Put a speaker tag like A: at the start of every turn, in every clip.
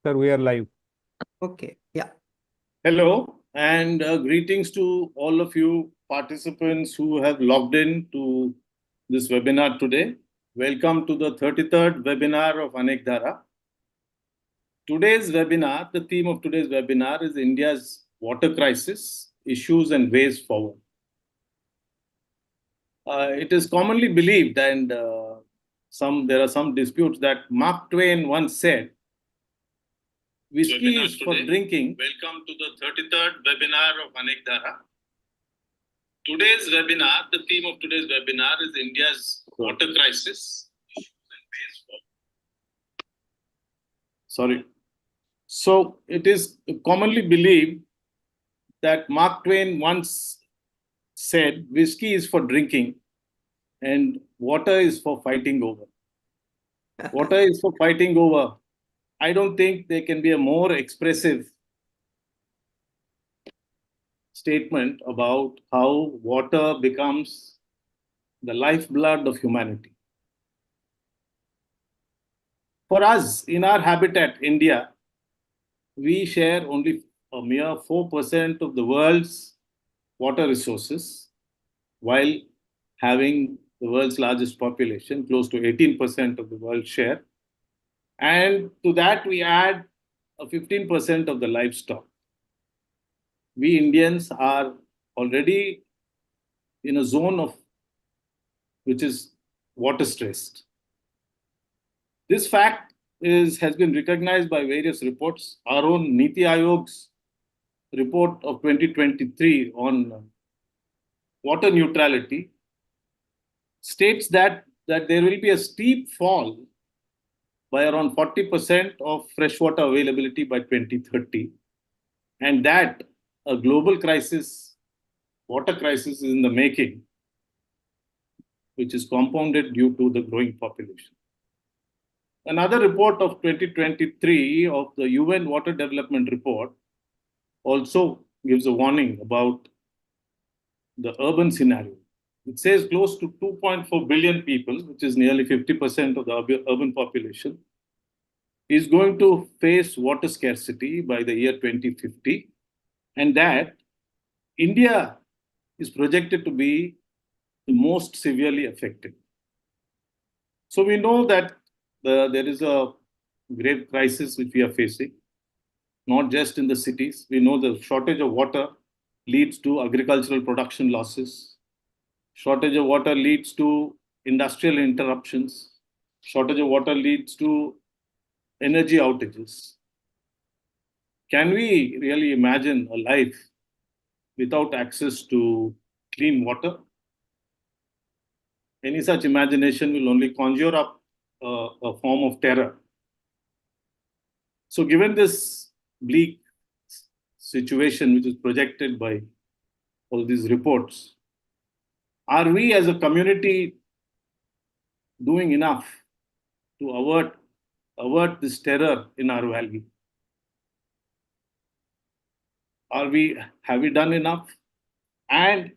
A: Sir, we are live.
B: Okay, yeah.
C: Hello, and greetings to all of you participants who have logged in to this webinar today. Welcome to the 33rd webinar of Anekdhara. Today's webinar, the theme of today's webinar is India's water crisis, issues and ways forward. It is commonly believed, and there are some disputes, that Mark Twain once said, "Whiskey is for drinking." Welcome to the 33rd webinar of Anekdhara. Today's webinar, the theme of today's webinar is India's water crisis. Sorry. So it is commonly believed that Mark Twain once said, "Whiskey is for drinking and water is for fighting over." Water is for fighting over. I don't think there can be a more expressive statement about how water becomes the lifeblood of humanity. For us, in our habitat, India, we share only a mere 4% of the world's water resources, while having the world's largest population, close to 18% of the world's share. And to that, we add a 15% of the livestock. We Indians are already in a zone of which is water stressed. This fact has been recognized by various reports. Our own Niti Aayog's report of 2023 on water neutrality states that there will be a steep fall by around 40% of freshwater availability by 2030, and that a global crisis, water crisis, is in the making, which is compounded due to the growing population. Another report of 2023 of the UN Water Development Report also gives a warning about the urban scenario. It says close to 2.4 billion people, which is nearly 50% of the urban population, is going to face water scarcity by the year 2050, and that India is projected to be the most severely affected. So we know that there is a grave crisis which we are facing, not just in the cities. We know the shortage of water leads to agricultural production losses. Shortage of water leads to industrial interruptions. Shortage of water leads to energy outages. Can we really imagine a life without access to clean water? Any such imagination will only conjure up a form of terror. So given this bleak situation which is projected by all these reports, are we as a community doing enough to avert this terror in our valley? Have we done enough? And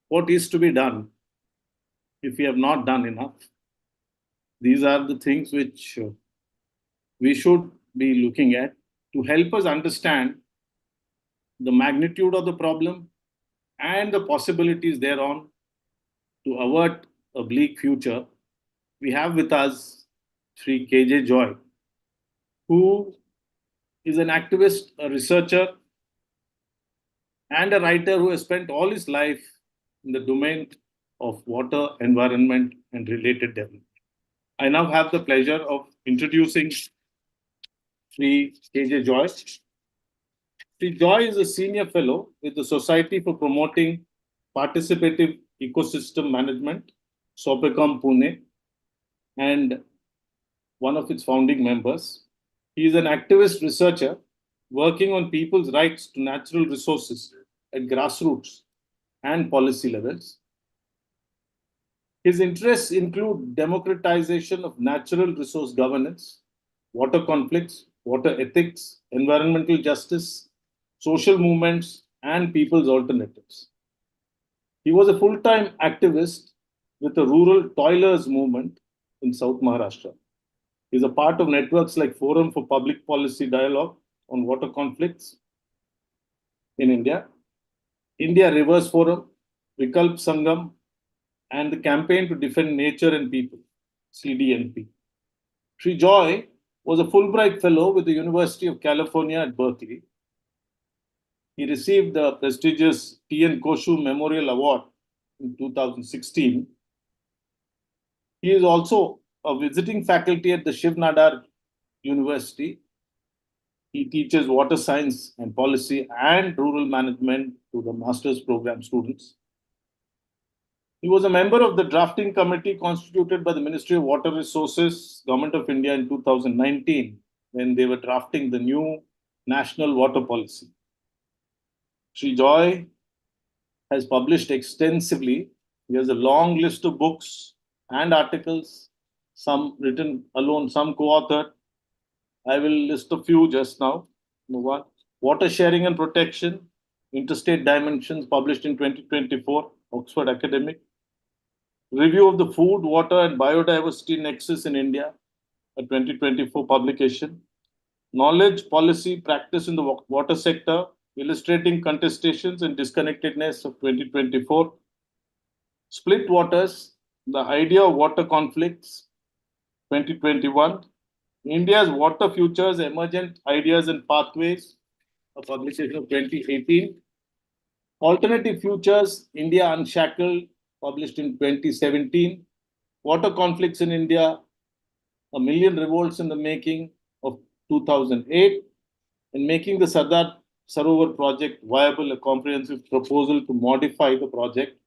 C: what is to be done if we have not done enough? These are the things which we should be looking at to help us understand the magnitude of the problem and the possibilities thereon to avert a bleak future. We have with us Shri K.J. Joy, who is an activist, a researcher, and a writer who has spent all his life in the domain of water, environment, and related development. I now have the pleasure of introducing Shri K.J. Joy. Shri Joy is a senior fellow with the Society for Promoting Participative Ecosystem Management, SOPPECOM Pune, and one of its founding members. He is an activist researcher working on people's rights to natural resources at grassroots and policy levels. His interests include democratization of natural resource governance, water conflicts, water ethics, environmental justice, social movements, and people's alternatives. He was a full-time activist with the rural toilers movement in South Maharashtra. He's a part of networks like Forum for Public Policy Dialogue on Water Conflicts in India, India Rivers Forum, Vikalp Sangam, and the Campaign to Defend Nature and People, CDNP. Shri Joy was a Fulbright Fellow with the University of California at Berkeley. He received the prestigious T.N. Koshu Memorial Award in 2016. He is also a visiting faculty at the Shiv Nadar University. He teaches water science and policy and rural management to the master's program students. He was a member of the drafting committee constituted by the Ministry of Water Resources, Government of India in 2019, when they were drafting the new national water policy. Shri Joy has published extensively. He has a long list of books and articles, some written alone, some co-authored. I will list a few just now. Number one, Water Sharing and Protection, Interstate Dimensions, published in 2024, Oxford Academic. Review of the Food, Water and Biodiversity Nexus in India, a 2024 publication. Knowledge, Policy, Practice in the Water Sector, Illustrating Contestations and Disconnectedness of 2024. Split Waters, The Idea of Water Conflicts, 2021. India's Water Futures, Emergent Ideas and Pathways, a publication of 2018. Alternative Futures, India Unshackled, published in 2017. Water Conflicts in India, A Million Revolts in the Making, of 2008. And Making the Sardar Sarovar Project Viable, a comprehensive proposal to modify the project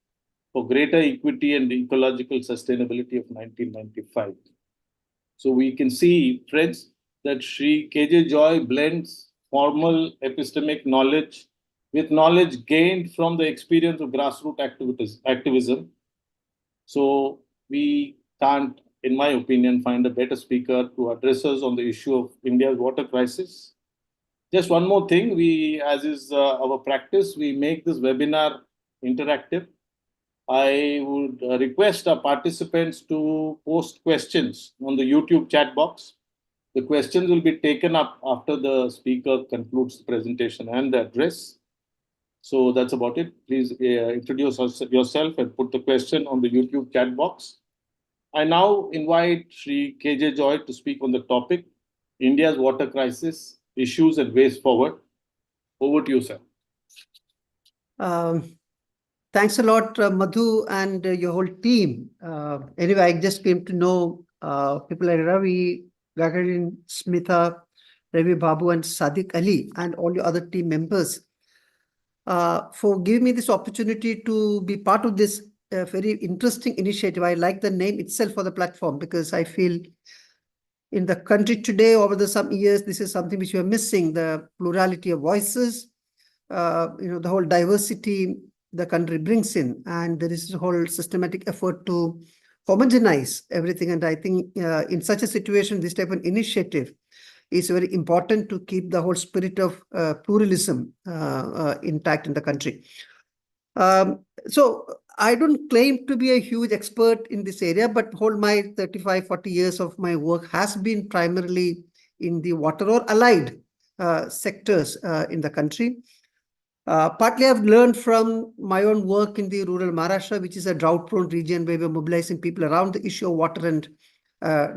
C: for greater equity and ecological sustainability, of 1995. So we can see, friends, that Shri K.J. Joy blends formal epistemic knowledge with knowledge gained from the experience of grassroots activism. So we can't, in my opinion, find a better speaker to address us on the issue of India's water crisis. Just one more thing, we, as is our practice, we make this webinar interactive. I would request our participants to post questions on the YouTube chat box. The questions will be taken up after the speaker concludes the presentation and the address. So that's about it. Please introduce yourself and put the question on the YouTube chat box. I now invite Shri K.J. Joy to speak on the topic, India's water crisis, issues and ways forward. Over to you, sir.
A: Thanks a lot, Madhu, and your whole team. Anyway, I just came to know people like Ravi, Gagarin, Smitha, Ravi Babu, and Sadiq Ali, and all your other team members for giving me this opportunity to be part of this very interesting initiative. I like the name itself for the platform because I feel in the country today, over the some years, this is something which we are missing, the plurality of voices, the whole diversity the country brings in, and there is a whole systematic effort to homogenize everything. And I think in such a situation, this type of initiative is very important to keep the whole spirit of pluralism intact in the country. So I don't claim to be a huge expert in this area, but whole my 35, 40 years of my work has been primarily in the water or allied sectors in the country. Partly I've learned from my own work in the rural Maharashtra, which is a drought-prone region where we're mobilizing people around the issue of water and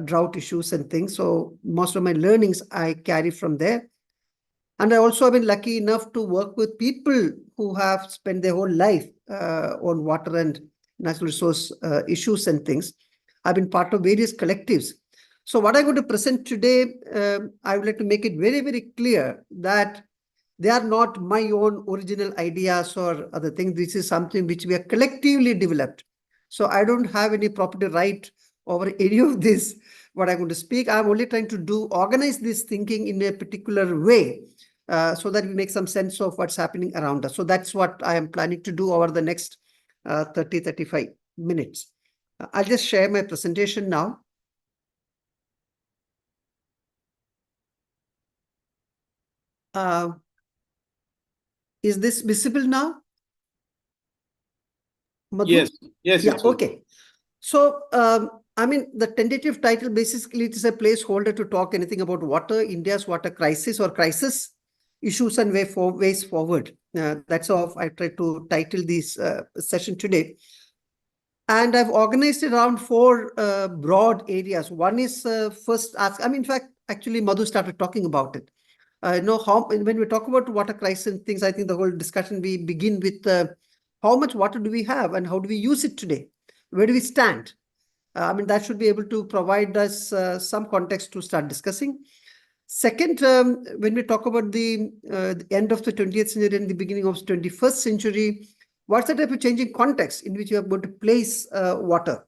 A: drought issues and things. So most of my learnings I carry from there. And I also have been lucky enough to work with people who have spent their whole life on water and natural resource issues and things. I've been part of various collectives. So what I'm going to present today, I would like to make it very, very clear that they are not my own original ideas or other things. This is something which we have collectively developed. So I don't have any property right over any of this, what I'm going to speak. I'm only trying to organize this thinking in a particular way so that we make some sense of what's happening around us. So that's what I am planning to do over the next 30, 35 minutes. I'll just share my presentation now. Is this visible now? Madhu?
C: Yes.
A: Yeah, okay. So I mean, the tentative title basically it is a placeholder to talk anything about water, India's water crisis or crisis, issues and ways forward. That's how I tried to title this session today. And I've organized it around four broad areas. One is first ask, I mean, in fact, actually Madhu started talking about it. How when we talk about water crisis and things, I think the whole discussion we begin with how much water do we have and how do we use it today? Where do we stand? I mean, that should be able to provide us some context to start discussing. Second, when we talk about the end of the 20th century and the beginning of the 21st century, what's the type of changing context in which you are going to place water?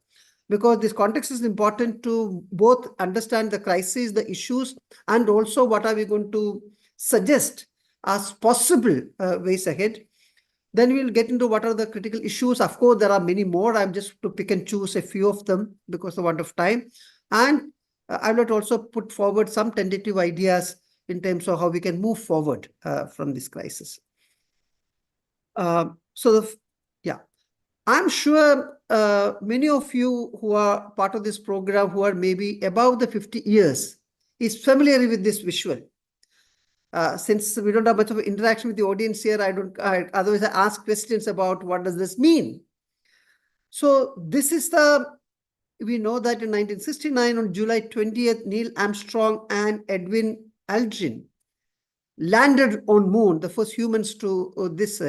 A: Because this context is important to both understand the crisis, the issues, and also what are we going to suggest as possible ways ahead. Then we'll get into what are the critical issues. Of course, there are many more. I'm just to pick and choose a few of them because of want of time. And I would also put forward some tentative ideas in terms of how we can move forward from this crisis. Yeah, I'm sure many of you who are part of this program who are maybe above the 50 years is familiar with this visual. Since we don't have much of an interaction with the audience here, otherwise I ask questions about what does this mean. So this is we know that in 1969 on July 20th, Neil Armstrong and Edwin Aldrin landed on moon, the first humans to this.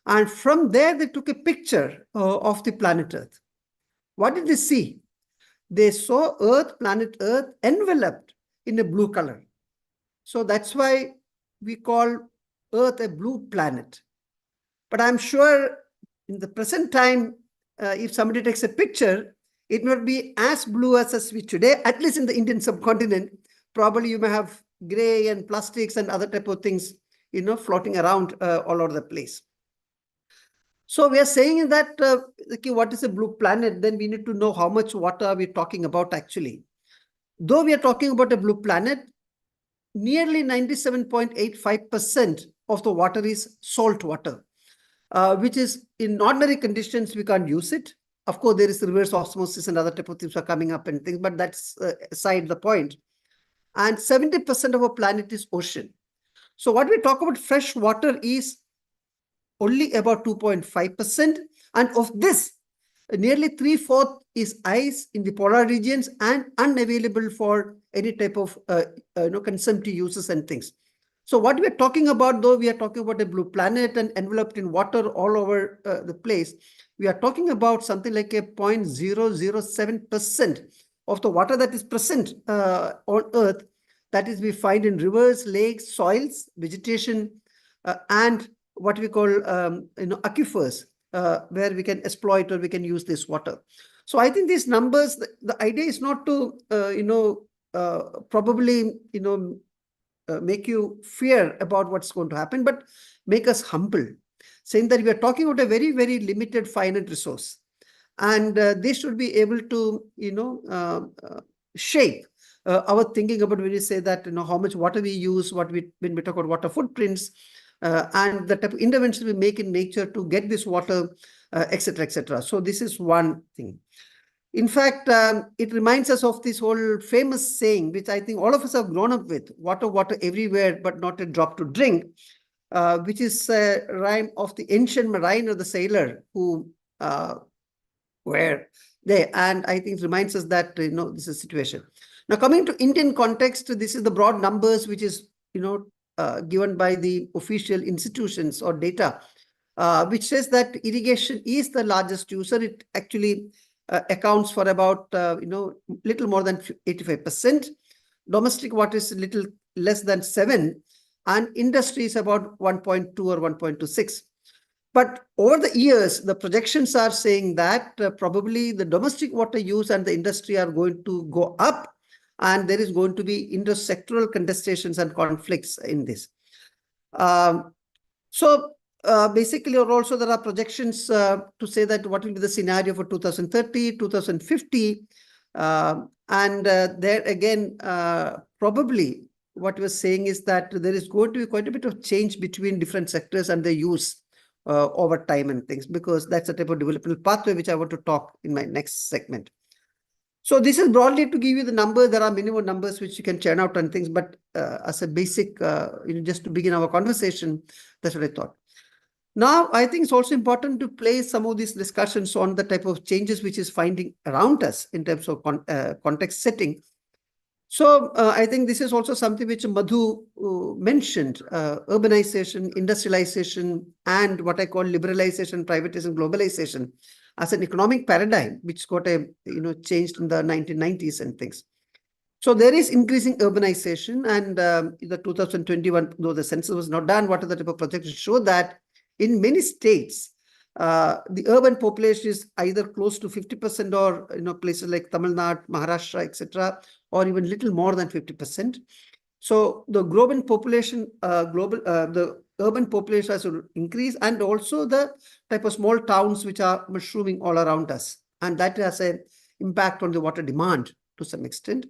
A: And from there, they took a picture of the planet Earth. What did they see? They saw planet Earth enveloped in a blue color. So that's why we call Earth a blue planet. But I'm sure in the present time, if somebody takes a picture, it may not be as blue as we today, at least in the Indian subcontinent. Probably you may have gray and plastics and other type of things, floating around all over the place. So we are saying that, okay, what is a blue planet? Then we need to know how much water are we talking about actually. Though we are talking about a blue planet, nearly 97.85% of the water is salt water, which is in ordinary conditions, we can't use it. Of course, there is reverse osmosis and other type of things are coming up and things, but that's aside the point. And 70% of our planet is ocean. So what we talk about fresh water is only about 2.5%. And of this, nearly 3/4 is ice in the polar regions and unavailable for any type of consumptive uses and things. So what we're talking about, though, we are talking about a blue planet and enveloped in water all over the place. We are talking about something like a 0.007% of the water that is present on Earth. That is, we find in rivers, lakes, soils, vegetation, and what we call aquifers, where we can exploit or we can use this water. So I think these numbers, the idea is not to probably make you fear about what's going to happen, but make us humble, saying that we are talking about a very, very limited finite resource, and they should be able to shape our thinking about when we say that how much water we use, when we talk about water footprints, and the type of intervention we make in nature to get this water, etc., etc. So this is one thing. In fact, it reminds us of this whole famous saying, which I think all of us have grown up with: water, water everywhere, but not a drop to drink, which is a rhyme of the ancient mariner, the sailor, who were there. And I think it reminds us that, this is a situation. Now, coming to Indian context, this is the broad numbers, which is, given by the official institutions or data, which says that irrigation is the largest user. It actually accounts for about, little more than 85%. Domestic water is a little less than 7%, and industry is about 1.2 or 1.26. But over the years, the projections are saying that probably the domestic water use and the industry are going to go up, and there is going to be intersectoral contestations and conflicts in this. Basically, also there are projections to say that what will be the scenario for 2030, 2050. There again, probably what we're saying is that there is going to be quite a bit of change between different sectors and their use over time and things, because that's a type of developmental pathway which I want to talk in my next segment. So this is broadly to give you the numbers. There are many more numbers which you can churn out and things, but as a basic, just to begin our conversation, that's what I thought. Now, I think it's also important to place some of these discussions on the type of changes which is finding around us in terms of context setting. So I think this is also something which Madhu mentioned, urbanization, industrialization, and what I call liberalization, privatization, globalization as an economic paradigm, which got changed in the 1990s and things. So there is increasing urbanization, and the 2021, though the census was not done, what are the type of projections show that in many states, the urban population is either close to 50% or places like Tamil Nadu, Maharashtra, etc., or even little more than 50%. So the global population, the urban population has to increase, and also the type of small towns which are mushrooming all around us, and that has an impact on the water demand to some extent.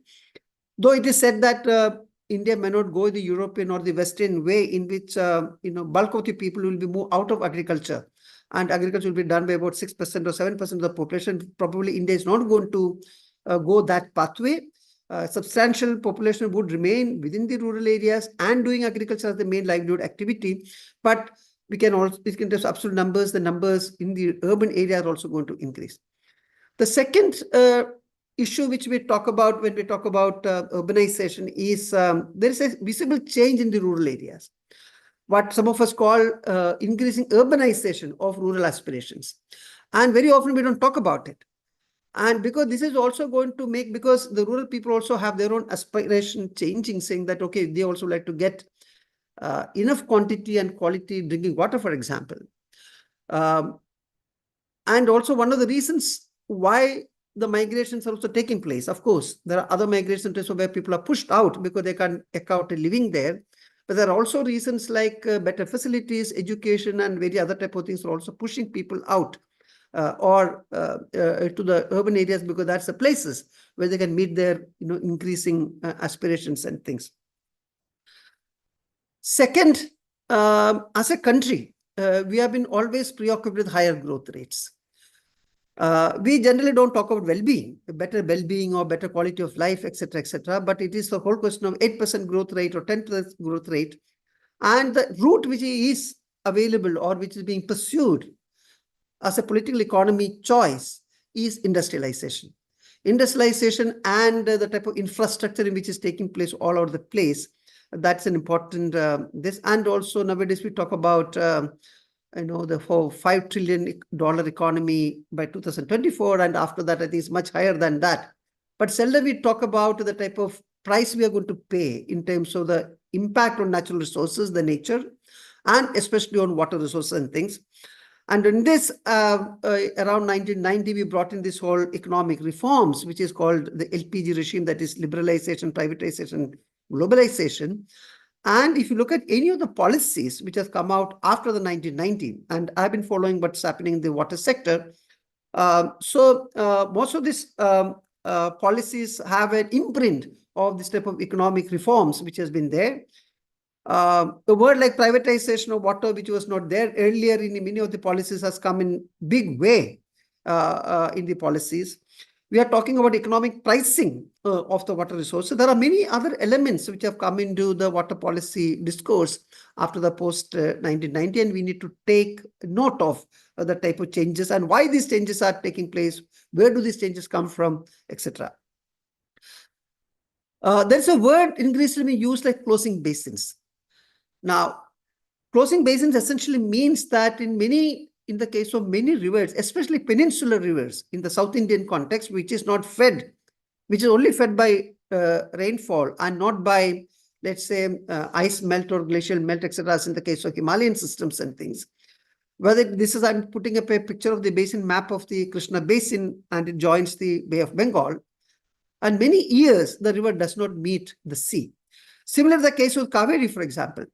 A: Though it is said that India may not go the European or the Western way, in which bulk of the people will be moved out of agriculture, and agriculture will be done by about 6% or 7% of the population. Probably India is not going to go that pathway. Substantial population would remain within the rural areas and doing agriculture as the main livelihood activity. But we can also speak in terms of absolute numbers. The numbers in the urban area are also going to increase. The second issue which we talk about when we talk about urbanization is there is a visible change in the rural areas, what some of us call increasing urbanization of rural aspirations. And very often we don't talk about it. And because this is also going to make, because the rural people also have their own aspiration changing, saying that, okay, they also like to get enough quantity and quality drinking water, for example. And also one of the reasons why the migrations are also taking place. Of course, there are other migrations where people are pushed out because they can't eke out a living there. But there are also reasons like better facilities, education, and various other type of things are also pushing people out or to the urban areas, because that's the places where they can meet their increasing aspirations and things. Second, as a country, we have been always preoccupied with higher growth rates. We generally don't talk about well-being, better well-being or better quality of life, etc., etc. But it is the whole question of 8% growth rate or 10% growth rate. And the route which is available or which is being pursued as a political economy choice is industrialization. Industrialization and the type of infrastructure in which is taking place all over the place. That's an important this. And also nowadays we talk about the $5 trillion economy by 2024, and after that I think it's much higher than that. But seldom we talk about the type of price we are going to pay in terms of the impact on natural resources, the nature, and especially on water resources and things. And in this, around 1990, we brought in this whole economic reforms, which is called the LPG regime, that is liberalization, privatization, globalization. And if you look at any of the policies which have come out after the 1990, and I've been following what's happening in the water sector, most of these policies have an imprint of this type of economic reforms which has been there. The word like privatization of water, which was not there earlier in many of the policies, has come in big way in the policies. We are talking about economic pricing of the water resources. There are many other elements which have come into the water policy discourse after the post-1990, and we need to take note of the type of changes and why these changes are taking place, where do these changes come from, etc. There's a word increasingly used like closing basins. Now, closing basins essentially means that in the case of many rivers, especially peninsular rivers in the South Indian context, which is only fed by rainfall and not by, let's say, ice melt or glacial melt, etc., as in the case of Himalayan systems and things. Whether this is, I'm putting up a picture of the basin map of the Krishna Basin, and it joins the Bay of Bengal. And many years, the river does not meet the sea. Similar the case with Kaveri, for example.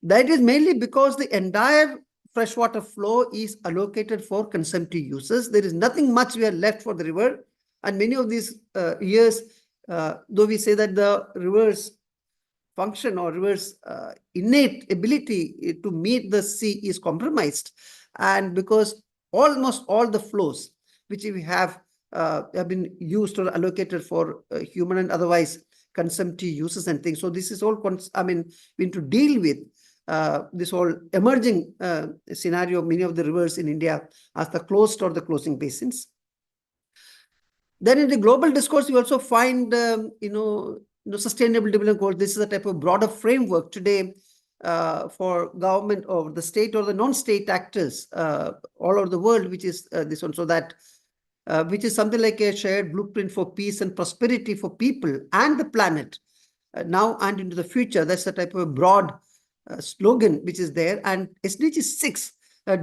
A: That is mainly because the entire freshwater flow is allocated for consumptive uses. There is nothing much we are left for the river. And many of these years, though we say that the river's function or river's innate ability to meet the sea is compromised, and because almost all the flows which we have have been used or allocated for human and otherwise consumptive uses and things. So this is all, we need to deal with this whole emerging scenario of many of the rivers in India as the closed or the closing basins. Then in the global discourse, we also find, sustainable development goals. This is a type of broader framework today for government or the state or the non-state actors all over the world, which is this one. So that which is something like a shared blueprint for peace and prosperity for people and the planet now and into the future. That's the type of broad slogan which is there. And SDG 6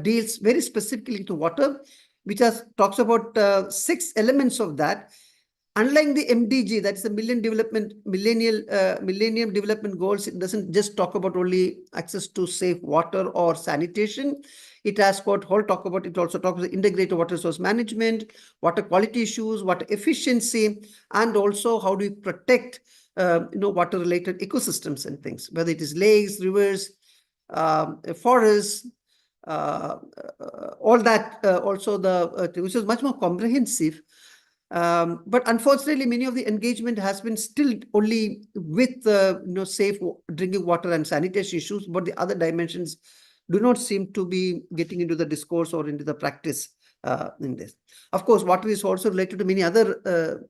A: deals very specifically to water, which talks about 6 elements of that. Unlike the MDG, that is the Millennium Development Goals, it doesn't just talk about only access to safe water or sanitation. It has got whole talk about, it also talks about integrated water resource management, water quality issues, water efficiency, and also how do we protect water-related ecosystems and things, whether it is lakes, rivers, forests, all that. Also which is much more comprehensive. But unfortunately, many of the engagement has been still only with safe drinking water and sanitation issues, but the other dimensions do not seem to be getting into the discourse or into the practice in this. Of course, water is also related to many other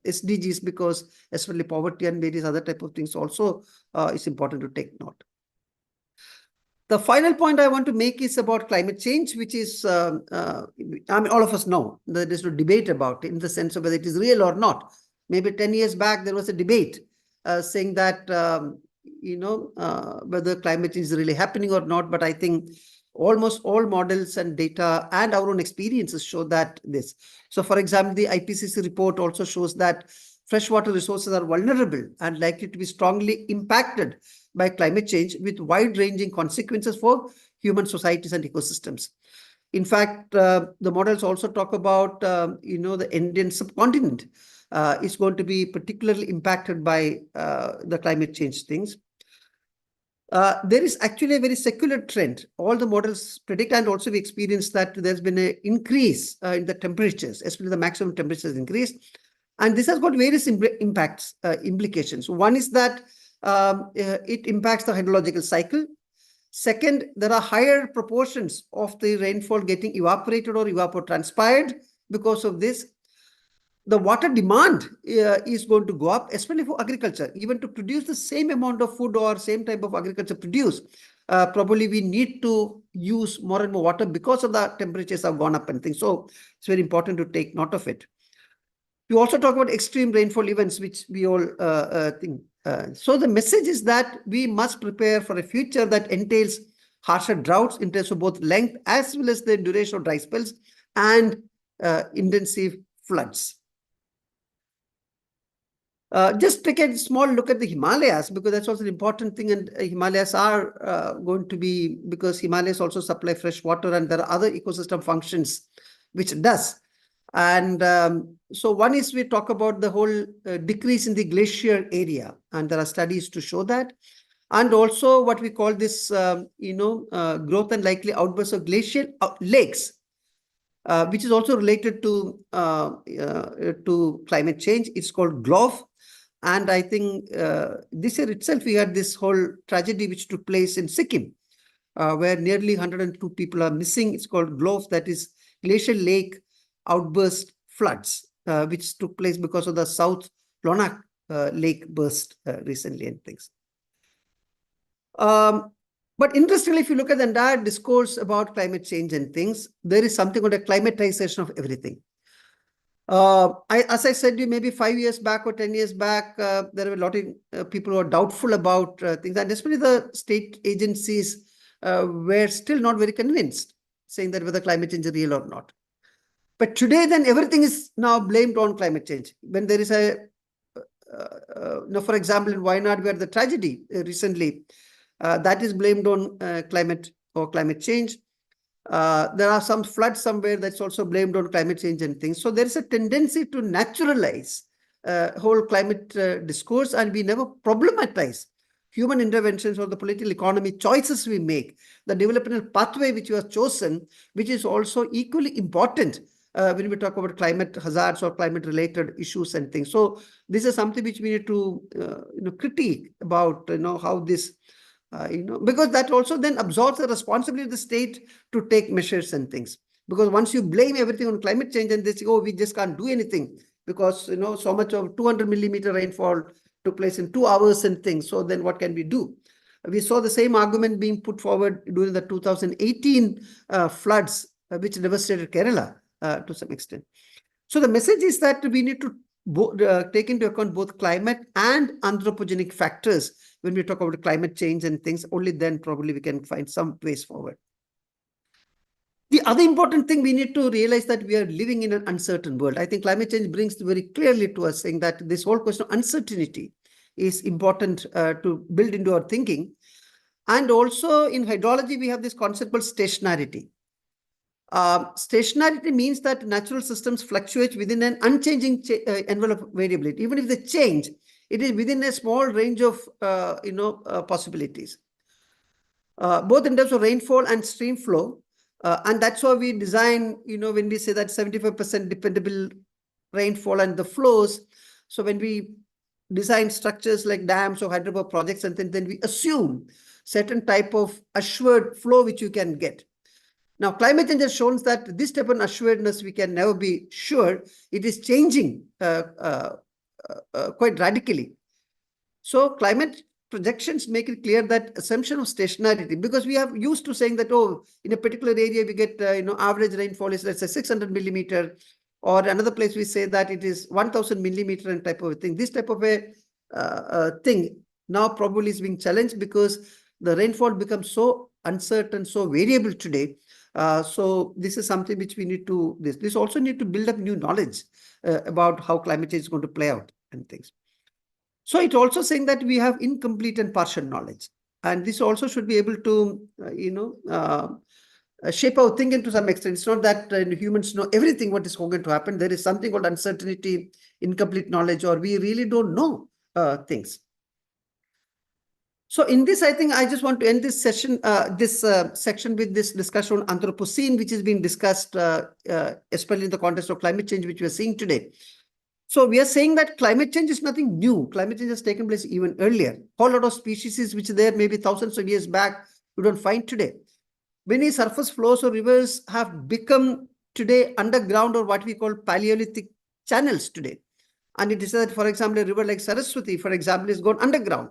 A: SDGs, because especially poverty and various other type of things also is important to take note. The final point I want to make is about climate change, which is, all of us know that there's no debate about it in the sense of whether it is real or not. Maybe 10 years back, there was a debate saying that, whether climate change is really happening or not. But I think almost all models and data and our own experiences show that this. So, for example, the IPCC report also shows that freshwater resources are vulnerable and likely to be strongly impacted by climate change, with wide-ranging consequences for human societies and ecosystems. In fact, the models also talk about, the Indian subcontinent is going to be particularly impacted by the climate change things. There is actually a very secular trend. All the models predict, and also we experience that there's been an increase in the temperatures, especially the maximum temperatures increase. And this has got various implications. One is that it impacts the hydrological cycle. Second, there are higher proportions of the rainfall getting evaporated or evapotranspired. Because of this, the water demand is going to go up, especially for agriculture. Even to produce the same amount of food or same type of agriculture produced, probably we need to use more and more water because of the temperatures have gone up and things. So it's very important to take note of it. We also talk about extreme rainfall events, which we all think. So the message is that we must prepare for a future that entails harsher droughts in terms of both length as well as the duration of dry spells and intensive floods. Just take a small look at the Himalayas, because that's also an important thing. And Himalayas are going to be, because Himalayas also supply fresh water, and there are other ecosystem functions which it does. And so one is, we talk about the whole decrease in the glacier area, and there are studies to show that. And also what we call this, growth and likely outbursts of glacial lakes, which is also related to climate change. It's called GLOF. And I think this year itself, we had this whole tragedy which took place in Sikkim, where nearly 102 people are missing. It's called GLOF, that is glacial lake outburst floods, which took place because of the South Lonak lake burst recently and things. But interestingly, if you look at the entire discourse about climate change and things, there is something called a climatization of everything. As I said, maybe 5 years back or 10 years back, there were a lot of people who are doubtful about things, and especially the state agencies were still not very convinced, saying that whether climate change is real or not. But today, then everything is now blamed on climate change. When there is a, for example, in Wayanad, we had the tragedy recently, that is blamed on climate or climate change. There are some floods somewhere that's also blamed on climate change and things. So there is a tendency to naturalize whole climate discourse, and we never problematize human interventions or the political economy choices we make, the developmental pathway which you have chosen, which is also equally important when we talk about climate hazards or climate related issues and things. So this is something which we need to critique about how this because that also then absorbs the responsibility of the state to take measures and things. Because once you blame everything on climate change and they say, oh, we just can't do anything because so much of 200 millimeter rainfall took place in 2 hours and things. So then what can we do? We saw the same argument being put forward during the 2018 floods, which devastated Kerala to some extent. So the message is that we need to take into account both climate and anthropogenic factors when we talk about climate change and things. Only then probably we can find some ways forward. The other important thing we need to realize that we are living in an uncertain world. I think climate change brings very clearly to us saying that this whole question of uncertainty is important to build into our thinking. And also in hydrology, we have this concept called stationarity. Stationarity means that natural systems fluctuate within an unchanging envelope of variability. Even if they change, it is within a small range of possibilities, both in terms of rainfall and stream flow. And that's why we design, when we say that 75% dependable rainfall and the flows. So when we design structures like dams or hydropower projects, and then we assume certain type of assured flow which you can get. Now, climate change has shown that this type of assuredness we can never be sure. It is changing quite radically. So climate projections make it clear that assumption of stationarity, because we have used to saying that, oh, in a particular area we get average rainfall is, let's say, 600 millimeter, or another place we say that it is 1000 millimeter and type of a thing. This type of a thing now probably is being challenged because the rainfall becomes so uncertain, so variable today. So this is something which we need to, this also need to build up new knowledge about how climate change is going to play out and things. So it's also saying that we have incomplete and partial knowledge. And this also should be able to, shape our thinking to some extent. It's not that humans know everything what is going to happen. There is something called uncertainty, incomplete knowledge, or we really don't know things. So in this, I think I just want to end this session, section with this discussion on Anthropocene, which is being discussed, especially in the context of climate change, which we are seeing today. So we are saying that climate change is nothing new. Climate change has taken place even earlier. Whole lot of species which are there maybe thousands of years back, we don't find today. Many surface flows or rivers have become today underground, or what we call Paleolithic channels today. And it is said, for example, a river like Saraswati, for example, is gone underground.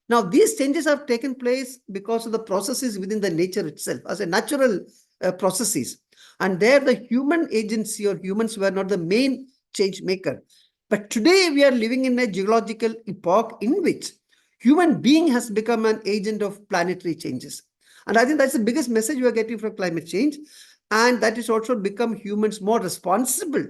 A: Now, these changes have taken place because of the processes within the nature itself, as a natural processes. And there the human agency or humans were not the main change maker. But today we are living in a geological epoch in which human being has become an agent of planetary changes. And I think that's the biggest message we are getting from climate change. And that is also become humans more responsible,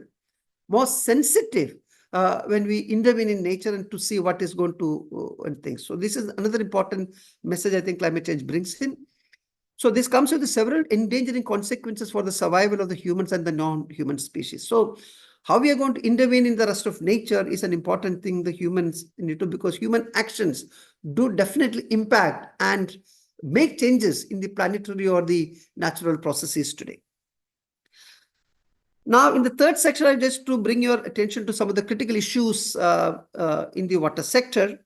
A: more sensitive when we intervene in nature and to see what is going to and things. So this is another important message I think climate change brings in. So this comes with several endangering consequences for the survival of the humans and the non-human species. So how we are going to intervene in the rest of nature is an important thing the humans need to, because human actions do definitely impact and make changes in the planetary or the natural processes today. Now, in the third section, I just to bring your attention to some of the critical issues in the water sector.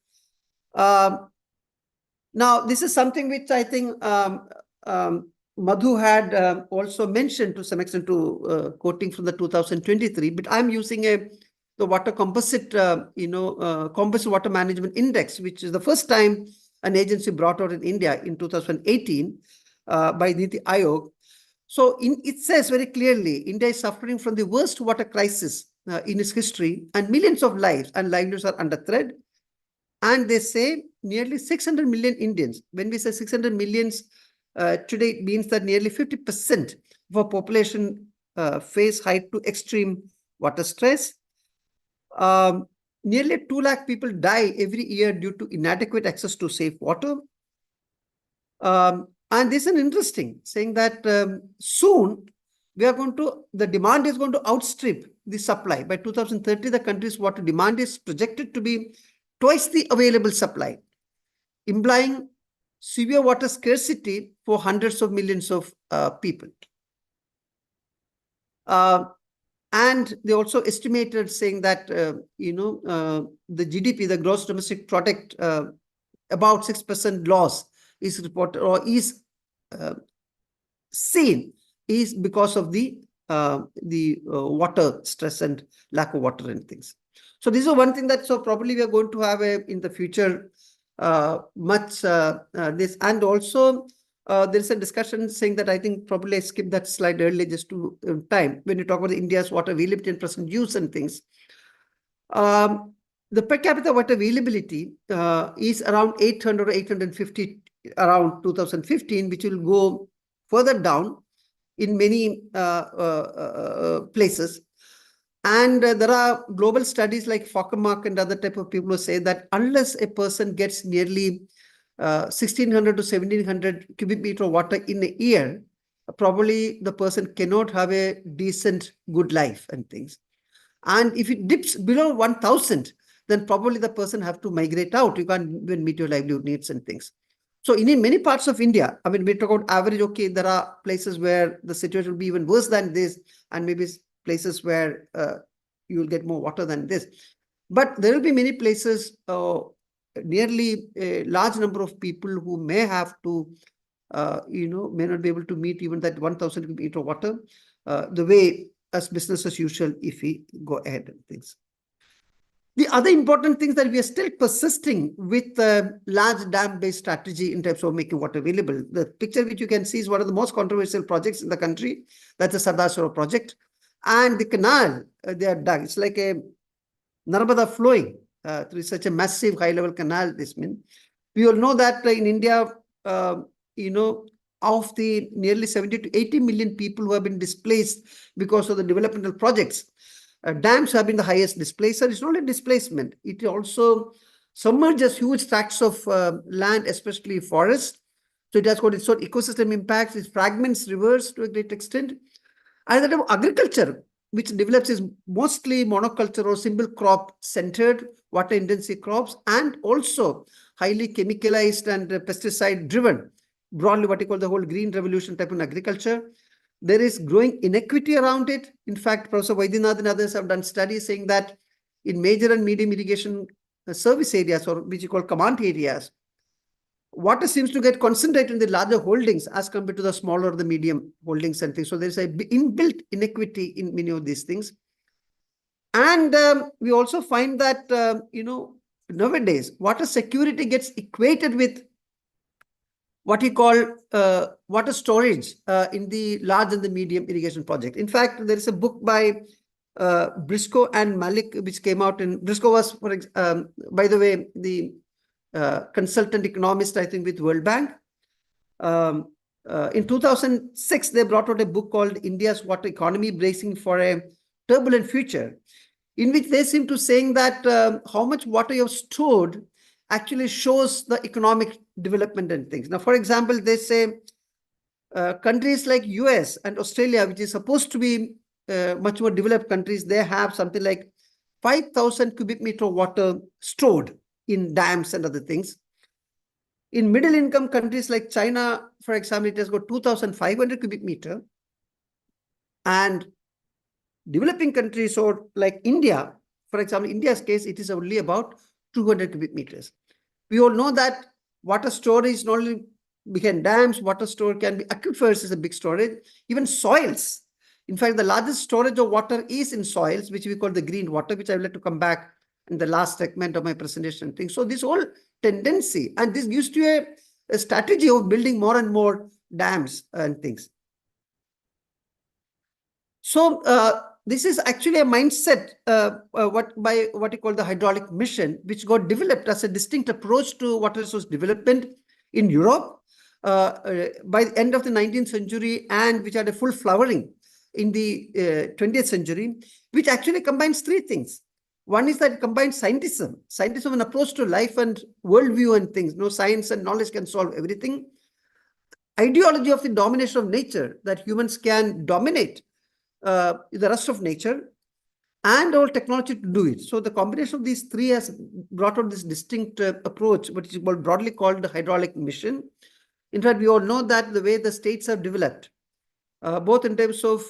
A: Now, this is something which I think Madhu had also mentioned to some extent, to quoting from the 2023, but I'm using the water composite, composite water management index, which is the first time an agency brought out in India in 2018 by Niti Aayog. So it says very clearly, India is suffering from the worst water crisis in its history, and millions of lives and livelihoods are under threat. And they say nearly 600 million Indians. When we say 600 millions, today it means that nearly 50% of our population face high to extreme water stress. Nearly 2 lakh people die every year due to inadequate access to safe water. And this is interesting, saying that soon we are going to, the demand is going to outstrip the supply. By 2030, the country's water demand is projected to be twice the available supply, implying severe water scarcity for hundreds of millions of people. And they also estimated saying that, the GDP, the gross domestic product, about 6% loss is reported or is seen is because of the water stress and lack of water and things. So this is one thing that, so probably we are going to have in the future this. And also there is a discussion saying that, I think probably I skipped that slide earlier just to time, when you talk about India's water availability and present use and things. The per capita water availability is around 800 or 850 around 2015, which will go further down in many places. And there are global studies like FOCAMARK and other type of people who say that unless a person gets nearly 1600 to 1700 cubic meter of water in a year, probably the person cannot have a decent, good life and things. And if it dips below 1000, then probably the person have to migrate out. You can't even meet your livelihood needs and things. So in many parts of India, I mean, we talk about average, okay, there are places where the situation will be even worse than this, and maybe places where you will get more water than this. But there will be many places, nearly a large number of people who may have to, may not be able to meet even that 1000 cubic meter of water, the way as business as usual if we go ahead and things. The other important things that we are still persisting with the large dam-based strategy in terms of making water available. The picture which you can see is one of the most controversial projects in the country. That's the Sardar Sarovar project. And the canal they are dug. It's like a Narmada flowing through such a massive high-level canal. This means we all know that in India, of the nearly 70 to 80 million people who have been displaced because of the developmental projects, dams have been the highest displacer. It's not only displacement, it also submerges huge tracts of land, especially forests. So it has got its own ecosystem impacts, it fragments rivers to a great extent. And that agriculture, which develops, is mostly monoculture or single crop centered, water intensive crops, and also highly chemicalized and pesticide driven, broadly what you call the whole green revolution type of agriculture. There is growing inequity around it. In fact, Professor Vaidyanathan and others have done studies saying that in major and medium irrigation service areas, or which you call command areas, water seems to get concentrated in the larger holdings as compared to the smaller or the medium holdings and things. So there's a inbuilt inequity in many of these things. And we also find that, nowadays, water security gets equated with what we call water storage in the large and the medium irrigation project. In fact, there is a book by Briscoe and Malik, which came out in, Briscoe was, by the way, the consultant economist, I think, with World Bank. In 2006, they brought out a book called India's Water Economy, Bracing for a Turbulent Future, in which they seem to saying that how much water you have stored actually shows the economic development and things. Now, for example, they say countries like US and Australia, which is supposed to be much more developed countries, they have something like 5,000 cubic meter of water stored in dams and other things. In middle income countries like China, for example, it has got 2,500 cubic meter. And developing countries, or like India, for example, India's case, it is only about 200 cubic meters. We all know that water storage not only behind dams, water store can be aquifers is a big storage, even soils. In fact, the largest storage of water is in soils, which we call the green water, which I will have to come back in the last segment of my presentation thing. So this whole tendency, and this gives you a strategy of building more and more dams and things. So this is actually a mindset what you call the hydraulic mission, which got developed as a distinct approach to water resource development in Europe by the end of the 19th century, and which had a full flowering in the 20th century, which actually combines three things. One is that it combines scientism and approach to life and worldview and things. No, science and knowledge can solve everything. Ideology of the domination of nature, that humans can dominate the rest of nature, and all technology to do it. So the combination of these three has brought out this distinct approach, which is broadly called the hydraulic mission. In fact, we all know that the way the states have developed, both in terms of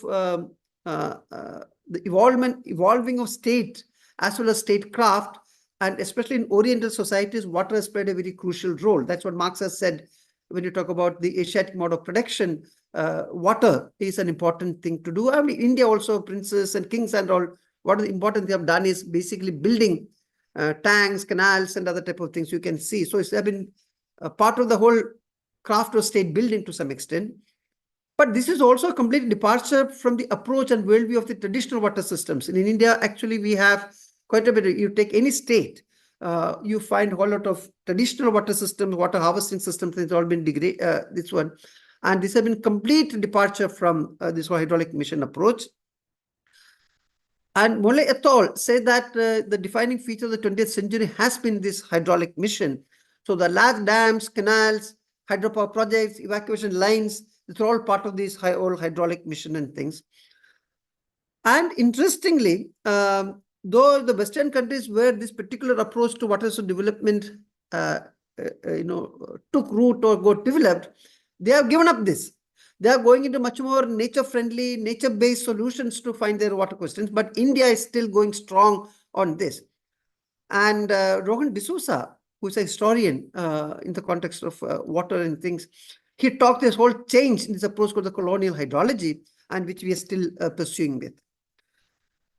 A: the evolving of state as well as statecraft, and especially in Oriental societies, water has played a very crucial role. That's what Marx has said when you talk about the Asiatic mode of production. Water is an important thing to do. I mean, India also, princes and kings and all, what the important they have done is basically building tanks, canals, and other type of things you can see. So it's been a part of the whole craft of state building to some extent. But this is also a complete departure from the approach and worldview of the traditional water systems. And in India, actually, we have quite a bit. You take any state, you find a whole lot of traditional water systems, water harvesting systems. It's all been this one. And this has been complete departure from this hydraulic mission approach. And Mole et al. Say that the defining feature of the 20th century has been this hydraulic mission. So the large dams, canals, hydropower projects, evacuation lines, it's all part of this whole hydraulic mission and things. And interestingly, though the Western countries where this particular approach to water resource development took root or got developed, they have given up this. They are going into much more nature-friendly, nature-based solutions to find their water questions. But India is still going strong on this. And Rohan D'Souza, who is a historian in the context of water and things, he talked this whole change in this approach called the colonial hydrology, and which we are still pursuing with.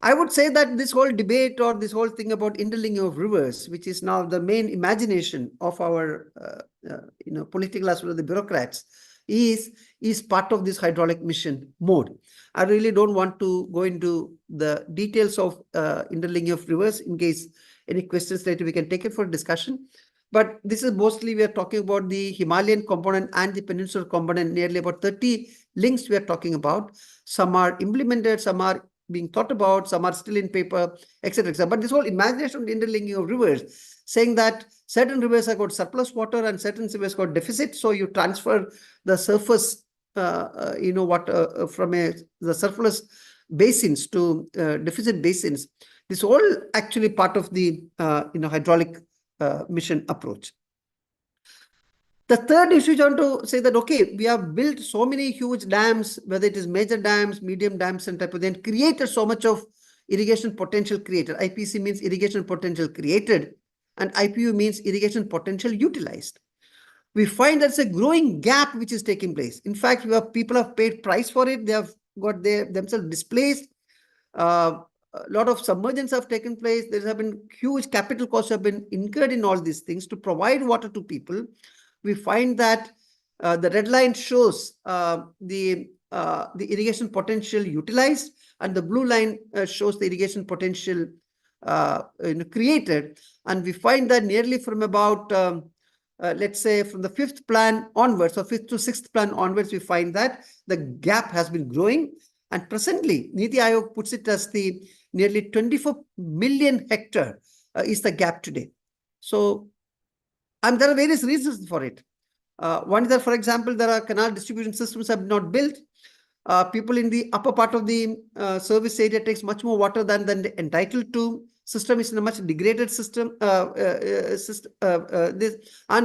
A: I would say that this whole debate or this whole thing about interlinking of rivers, which is now the main imagination of our political as well as the bureaucrats, is part of this hydraulic mission mode. I really don't want to go into the details of interlinking of rivers. In case any questions later, we can take it for discussion. But this is mostly, we are talking about the Himalayan component and the peninsular component, nearly about 30 links we are talking about. Some are implemented, some are being thought about, some are still in paper, etc., etc. But this whole imagination of the interlinking of rivers, saying that certain rivers have got surplus water and certain rivers got deficit, so you transfer the surface, from the surplus basins to deficit basins. This is all actually part of the hydraulic mission approach. The third issue is on to say that, okay, we have built so many huge dams, whether it is major dams, medium dams, and type of thing, created so much of irrigation potential created. IPC means irrigation potential created, and IPU means irrigation potential utilized. We find there's a growing gap which is taking place. In fact, people have paid price for it. They have got themselves displaced. A lot of submergence have taken place. There have been huge capital costs have been incurred in all these things to provide water to people. We find that the red line shows the irrigation potential utilized, and the blue line shows the irrigation potential created. And we find that nearly from about, let's say, from the fifth plan onwards, or fifth to sixth plan onwards, we find that the gap has been growing. And presently, Niti Aayog puts it as the nearly 24 million hectare is the gap today. So, and there are various reasons for it. One is that, for example, there are canal distribution systems have not built. People in the upper part of the service area takes much more water than they're entitled to. System is in a much degraded system. And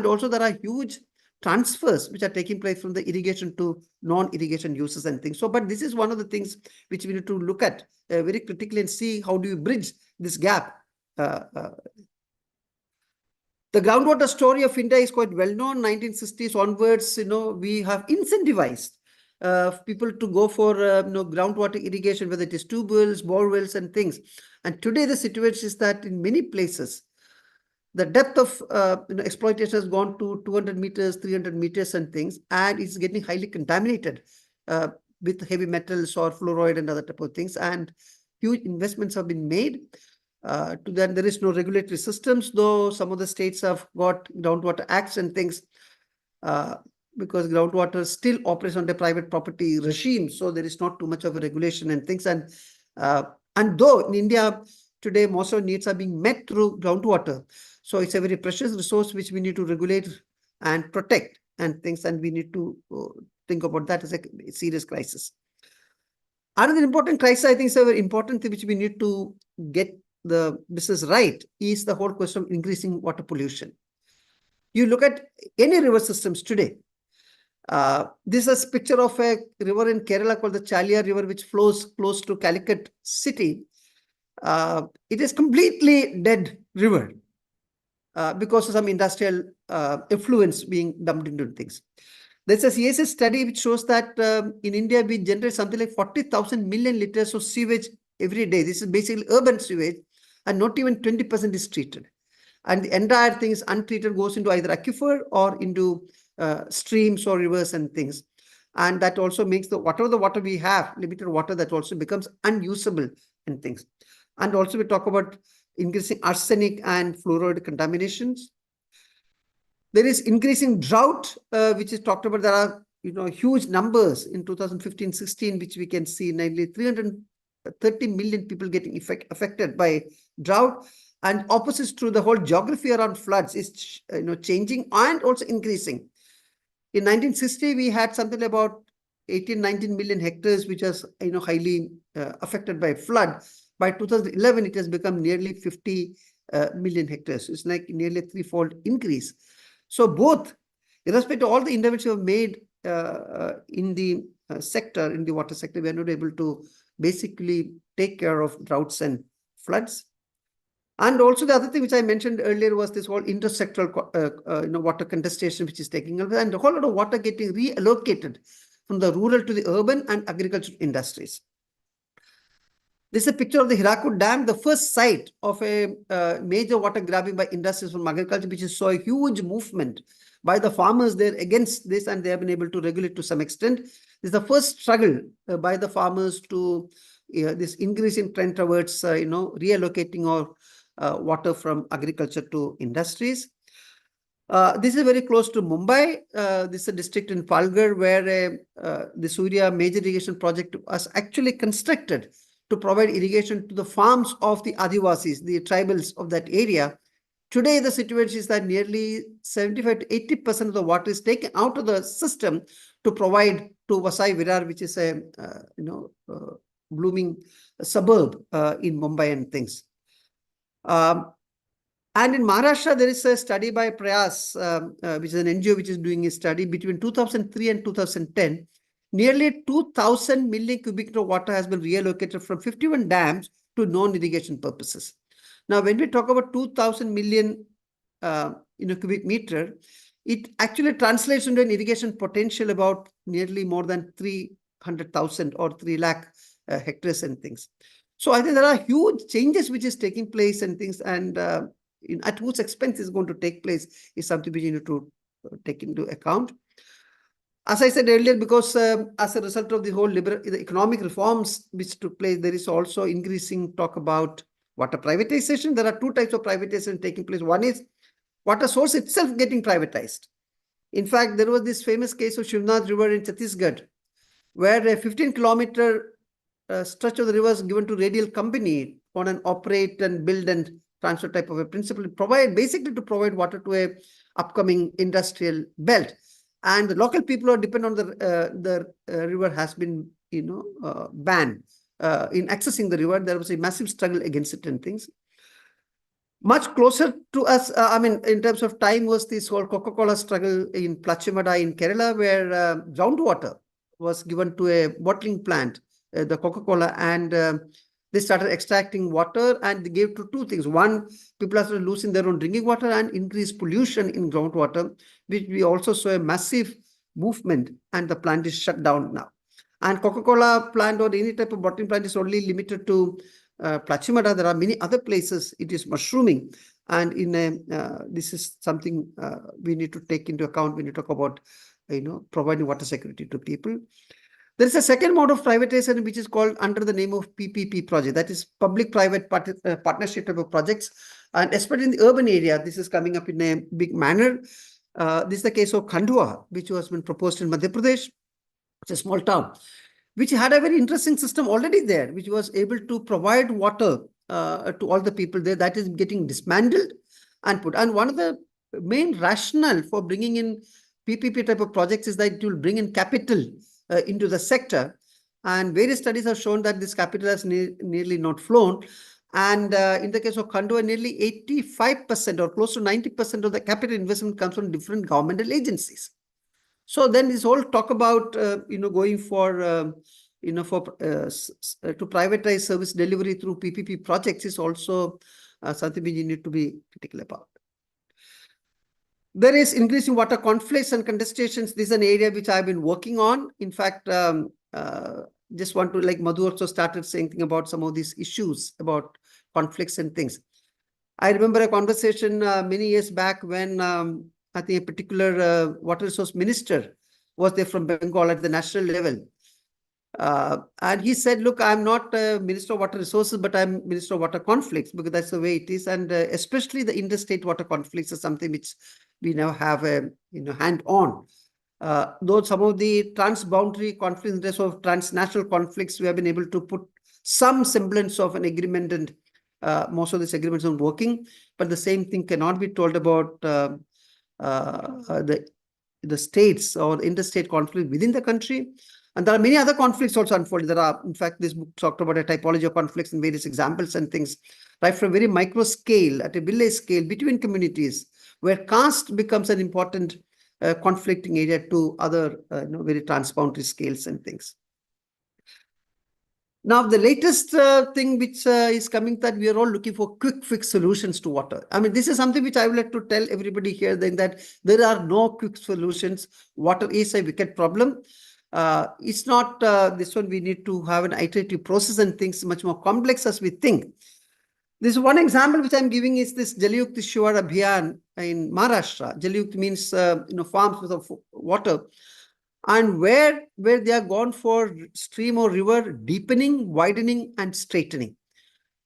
A: also there are huge transfers which are taking place from the irrigation to non-irrigation uses and things. So, but this is one of the things which we need to look at very critically and see how do you bridge this gap. The groundwater story of India is quite well known. 1960s onwards, we have incentivized people to go for groundwater irrigation, whether it is tube wells, bore wells, and things. And today the situation is that in many places, the depth of exploitation has gone to 200 meters, 300 meters, and things, and it's getting highly contaminated with heavy metals or fluoride and other type of things. And huge investments have been made. To that, there is no regulatory systems, though some of the states have got groundwater acts and things, because groundwater still operates under private property regime, so there is not too much of a regulation and things. And though in India today most of needs are being met through groundwater, so it's a very precious resource which we need to regulate and protect and things, and we need to think about that as a serious crisis. Another important crisis, I think, is a very important thing which we need to get the business right, is the whole question of increasing water pollution. You look at any river systems today, This is a picture of a river in Kerala called the Chalia River, which flows close to Calicut city. It is completely dead river because of some industrial effluents being dumped into things. There's a CSS study which shows that in India, we generate something like 40,000 million liters of sewage every day. This is basically urban sewage, and not even 20% is treated. And the entire thing is untreated, goes into either aquifer or into streams or rivers and things. And that also makes whatever the water we have, limited water, that also becomes unusable and things. And also we talk about increasing arsenic and fluoride contaminations. There is increasing drought, which is talked about. There are huge numbers in 2015-16, which we can see nearly 330 million people getting affected by drought. And opposite to the whole geography around floods is changing and also increasing. In 1960, we had something about 18-19 million hectares, which was highly affected by flood. By 2011, it has become nearly 50 million hectares. It's like nearly a threefold increase. So both, irrespective of all the interventions we have made in the sector, in the water sector, we are not able to basically take care of droughts and floods. And also the other thing which I mentioned earlier was this whole intersectoral water contestation which is taking place, and a whole lot of water getting reallocated from the rural to the urban and agricultural industries. This is a picture of the Hirakud Dam, the first site of a major water grabbing by industries from agriculture, which saw a huge movement by the farmers there against this, and they have been able to regulate to some extent. This is the first struggle by the farmers to this increasing trend towards reallocating or water from agriculture to industries. This is very close to Mumbai. This is a district in Palghar where the Surya major irrigation project was actually constructed to provide irrigation to the farms of the Adivasis, the tribals of that area. Today, the situation is that nearly 75 to 80% of the water is taken out of the system to provide to Vasai Virar, which is a blooming suburb in Mumbai and things. And in Maharashtra, there is a study by Prayas, which is an NGO which is doing a study between 2003 and 2010. Nearly 2,000 million cubic meter of water has been reallocated from 51 dams to non-irrigation purposes. Now, when we talk about 2,000 million cubic meter, it actually translates into an irrigation potential about nearly more than 300,000 or 3 lakh hectares and things. So I think there are huge changes which is taking place and things, and at whose expense is going to take place is something we need to take into account. As I said earlier, because as a result of the whole the economic reforms which took place, there is also increasing talk about water privatization. There are two types of privatization taking place. One is water source itself getting privatized. In fact, there was this famous case of Shivnath River in Chhattisgarh, where a 15-kilometer stretch of the river is given to radial company on an operate and build and transfer type of a principle, basically to provide water to a upcoming industrial belt. And the local people who are dependent on the river has been, banned in accessing the river. There was a massive struggle against it and things. Much closer to us, in terms of time, was this whole Coca-Cola struggle in Plachimada in Kerala, where groundwater was given to a bottling plant, the Coca-Cola, and they started extracting water, and they gave to two things. One, people started losing their own drinking water and increased pollution in groundwater, which we also saw a massive movement, and the plant is shut down now. And Coca-Cola plant or any type of bottling plant is only limited to Plachimada. There are many other places it is mushrooming, and this is something we need to take into account when you talk about providing water security to people. There is a second mode of privatization which is called under the name of PPP project, that is public-private partnership type of projects, and especially in the urban area, this is coming up in a big manner. This is the case of Khandwa, which has been proposed in Madhya Pradesh. It's a small town, which had a very interesting system already there, which was able to provide water to all the people there. That is getting dismantled and put. And one of the main rationale for bringing in PPP type of projects is that it will bring in capital into the sector. And various studies have shown that this capital has nearly not flown. And in the case of Khandwa, nearly 85% or close to 90% of the capital investment comes from different governmental agencies. So then this whole talk about, going for, to privatize service delivery through PPP projects is also something we need to be particular about. There is increasing water conflicts and contestations. This is an area which I've been working on. In fact, just want to, like Madhu also started saying thing about some of these issues about conflicts and things. I remember a conversation many years back when I think a particular water resource minister was there from Bengal at the national level. And he said, look, I'm not Minister of Water Resources, but I'm Minister of Water Conflicts, because that's the way it is. And especially the interstate water conflicts is something which we now have a hand on. Though some of the transboundary conflicts, in terms of transnational conflicts, we have been able to put some semblance of an agreement, and most of these agreements are working. But the same thing cannot be told about the states or interstate conflict within the country. And there are many other conflicts also unfolding. There are, in fact, this book talked about a typology of conflicts and various examples and things, right from very micro scale, at a village scale, between communities, where caste becomes an important conflicting area, to other very transboundary scales and things. Now, the latest thing which is coming, that we are all looking for quick fix solutions to water. I mean, this is something which I would like to tell everybody here, then, that there are no quick solutions. Water is a wicked problem. It's not this one. We need to have an iterative process and things much more complex as we think. This one example which I'm giving is this Jalyukt Shivar Abhiyan in Maharashtra. Jalyukt means farms with water, and where they are gone for stream or river deepening, widening, and straightening.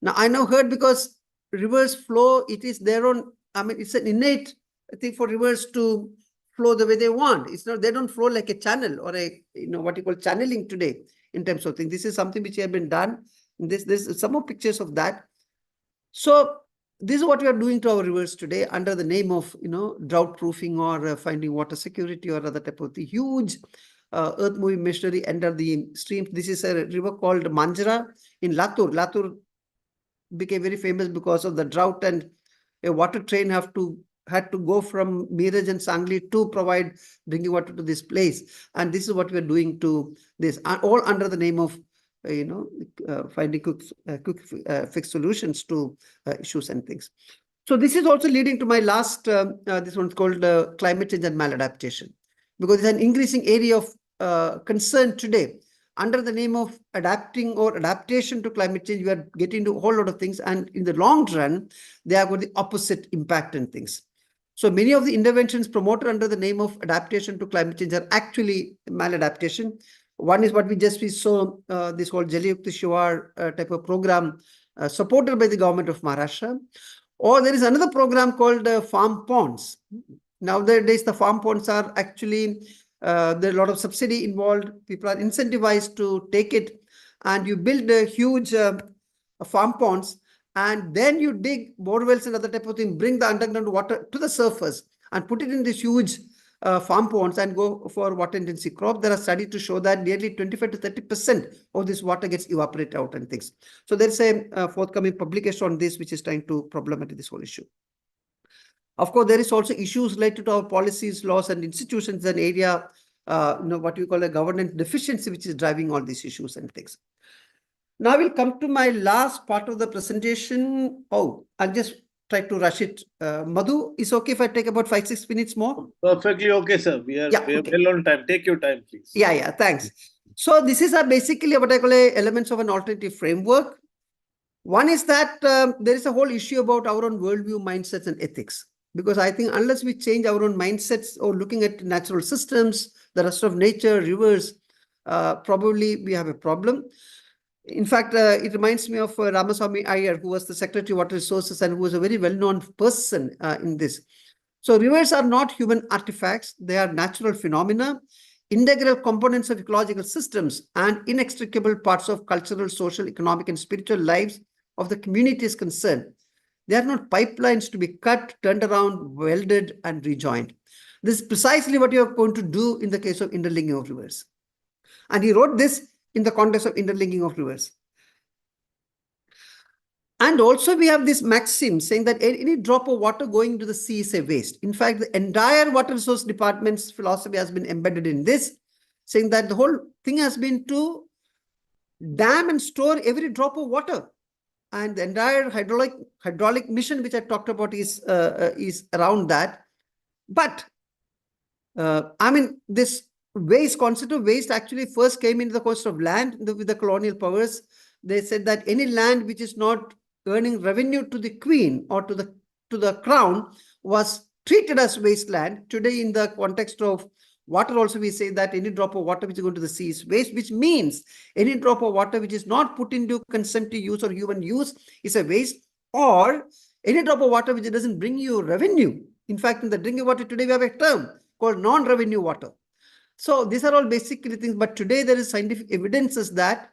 A: Now I now heard, because rivers flow, it is their own. I mean, it's an innate thing for rivers to flow the way they want. It's not, they don't flow like a channel or a what you call channeling today in terms of things. This is something which have been done. There's some more pictures of that. So this is what we are doing to our rivers today under the name of drought proofing or finding water security or other type of the huge earth moving machinery under the streams. This is a river called Manjara in Latur. Latur became very famous because of the drought, and a water train had to go from Miraj and Sangli to provide drinking water to this place. And this is what we are doing to this, all under the name of finding quick fix solutions to issues and things. So this is also leading to my last, this one's called climate change and maladaptation, because it's an increasing area of concern today. Under the name of adapting or adaptation to climate change, we are getting into a whole lot of things, and in the long run, they have got the opposite impact and things. So many of the interventions promoted under the name of adaptation to climate change are actually maladaptation. One is what we saw, this whole Jalyukt Shivar type of program supported by the government of Maharashtra. Or there is another program called farm ponds. Nowadays, the farm ponds are actually, there are a lot of subsidy involved. People are incentivized to take it, and you build a huge farm ponds, and then you dig bore wells and other type of thing, bring the underground water to the surface and put it in this huge farm ponds and go for water intensive crop. There are studies to show that nearly 25 to 30% of this water gets evaporated out and things. So there's a forthcoming publication on this, which is trying to problematize this whole issue. Of course, there is also issues related to our policies, laws, and institutions, an area, what we call a governance deficiency, which is driving all these issues and things. Now we'll come to my last part of the presentation. Oh, I'll just try to rush it. Madhu, is okay if I take about 5-6 minutes more?
C: Perfectly okay, sir. We are well on time. Take your time, please.
A: Yeah, thanks. So this is basically what I call elements of an alternative framework. One is that there is a whole issue about our own worldview, mindsets, and ethics. Because I think unless we change our own mindsets or looking at natural systems, the rest of nature, rivers, probably we have a problem. In fact, it reminds me of Ramaswamy Iyer, who was the Secretary of Water Resources and who was a very well-known person in this. So rivers are not human artifacts. They are natural phenomena, integral components of ecological systems, and inextricable parts of cultural, social, economic, and spiritual lives of the communities concerned. They are not pipelines to be cut, turned around, welded, and rejoined. This is precisely what you are going to do in the case of interlinking of rivers. And he wrote this in the context of interlinking of rivers. And also we have this maxim saying that any drop of water going to the sea is a waste. In fact, the entire water resource department's philosophy has been embedded in this, saying that the whole thing has been to dam and store every drop of water. And the entire hydraulic mission, which I talked about, is around that. But I mean, this waste, concept of waste actually first came into the concept of land with the colonial powers. They said that any land which is not earning revenue to the queen or to the crown was treated as wasteland. Today, in the context of water, also we say that any drop of water which is going to the sea is waste, which means any drop of water which is not put into consumptive use or human use is a waste, or any drop of water which doesn't bring you revenue. In fact, in the drinking water today, we have a term called non-revenue water. So these are all basically things, but today there is scientific evidences that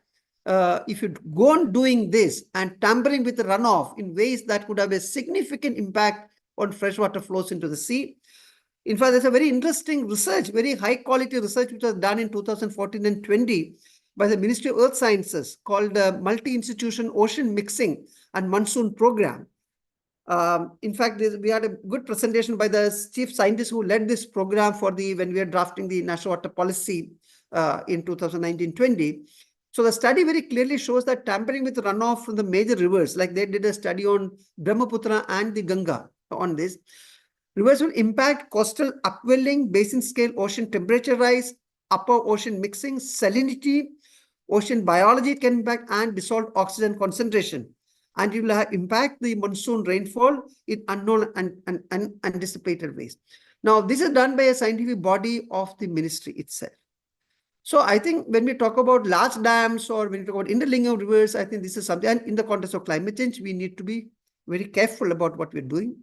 A: if you go on doing this and tampering with the runoff in ways that could have a significant impact on freshwater flows into the sea. In fact, there's a very interesting research, very high quality research, which was done in 2014 and 20 by the Ministry of Earth Sciences called Multi-Institution Ocean Mixing and Monsoon Program. In fact, we had a good presentation by the chief scientist who led this program when we were drafting the national water policy in 2019-20. So the study very clearly shows that tampering with runoff from the major rivers, like they did a study on Brahmaputra and the Ganga on this, rivers will impact coastal upwelling, basin scale ocean temperature rise, upper ocean mixing, salinity, ocean biology it can impact, and dissolved oxygen concentration. And it will impact the monsoon rainfall in unknown and unanticipated ways. Now, this is done by a scientific body of the ministry itself. So I think when we talk about large dams or when we talk about interlinking of rivers, I think this is something, and in the context of climate change, we need to be very careful about what we're doing.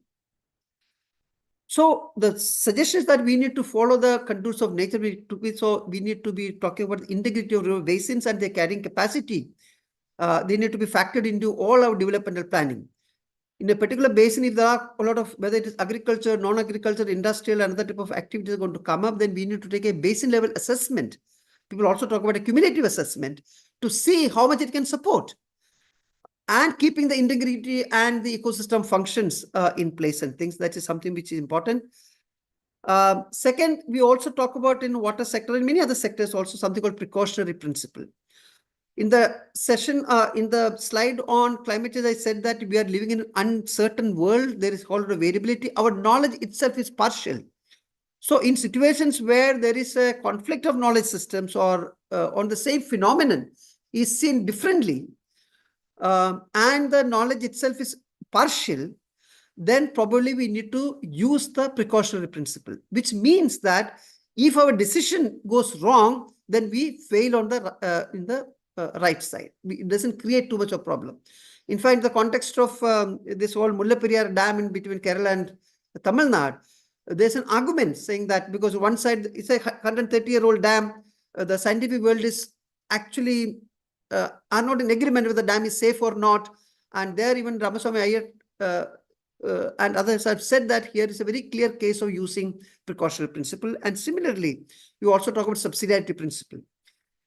A: So the suggestion is that we need to follow the contours of nature. We need to be talking about the integrity of river basins and their carrying capacity. They need to be factored into all our developmental planning. In a particular basin, if there are a lot of, whether it is agriculture, non-agriculture, industrial, and other type of activities are going to come up, then we need to take a basin level assessment. People also talk about a cumulative assessment to see how much it can support and keeping the integrity and the ecosystem functions in place and things. That is something which is important. Second, we also talk about in water sector and many other sectors also something called precautionary principle. In the session, in the slide on climate change, I said that we are living in an uncertain world. There is all the variability. Our knowledge itself is partial. So in situations where there is a conflict of knowledge systems or on the same phenomenon is seen differently, and the knowledge itself is partial, then probably we need to use the precautionary principle, which means that if our decision goes wrong, then we fail on the in the right side. It doesn't create too much of a problem. In fact, the context of this whole Mullaperiyar Dam in between Kerala and Tamil Nadu, there's an argument saying that because one side it's a 130-year-old dam, the scientific world is actually are not in agreement whether the dam is safe or not. And there even Ramaswamy Iyer and others have said that here is a very clear case of using precautionary principle. And similarly, you also talk about subsidiarity principle,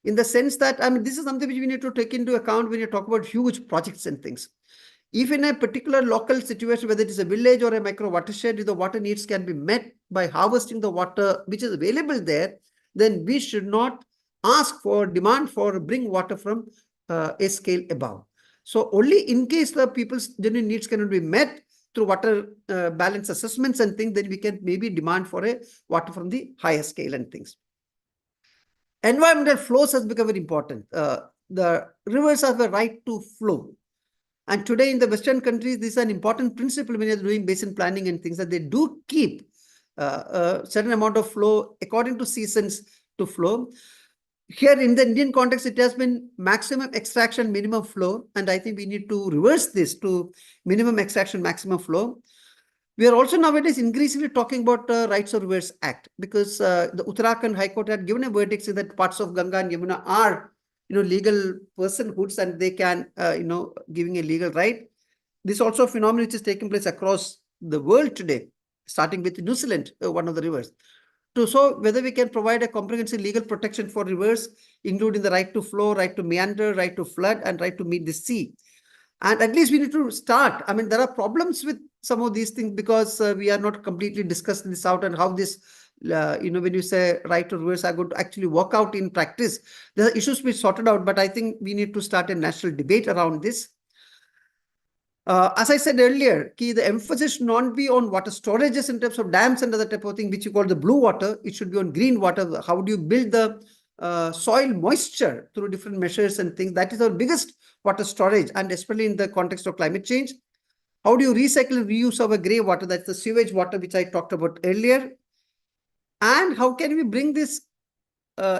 A: in the sense that, I mean, this is something which we need to take into account when you talk about huge projects and things. If in a particular local situation, whether it is a village or a micro watershed, if the water needs can be met by harvesting the water which is available there, then we should not ask for, demand for, bring water from a scale above. So only in case the people's genuine needs cannot be met through water balance assessments and things, then we can maybe demand for a water from the higher scale and things. Environmental flows has become very important. The rivers have a right to flow. And today in the Western countries, this is an important principle when you're doing basin planning and things, that they do keep a certain amount of flow according to seasons to flow. Here in the Indian context, it has been maximum extraction, minimum flow. And I think we need to reverse this to minimum extraction, maximum flow. We are also nowadays increasingly talking about Rights of Rivers Act, because the Uttarakhand High Court had given a verdict saying that parts of Ganga and Yamuna are, legal personhoods and they can, giving a legal right. This is also a phenomenon which is taking place across the world today, starting with New Zealand, one of the rivers. So whether we can provide a comprehensive legal protection for rivers, including the right to flow, right to meander, right to flood, and right to meet the sea. And at least we need to start. I mean, there are problems with some of these things because we are not completely discussing this out and how this, when you say right or reverse are going to actually work out in practice. There are issues to be sorted out, but I think we need to start a national debate around this. As I said earlier, the emphasis should not be on water storages in terms of dams and other type of thing, which you call the blue water. It should be on green water. How do you build the soil moisture through different measures and things? That is our biggest water storage, and especially in the context of climate change. How do you recycle and reuse our grey water? That's the sewage water, which I talked about earlier. And how can we bring this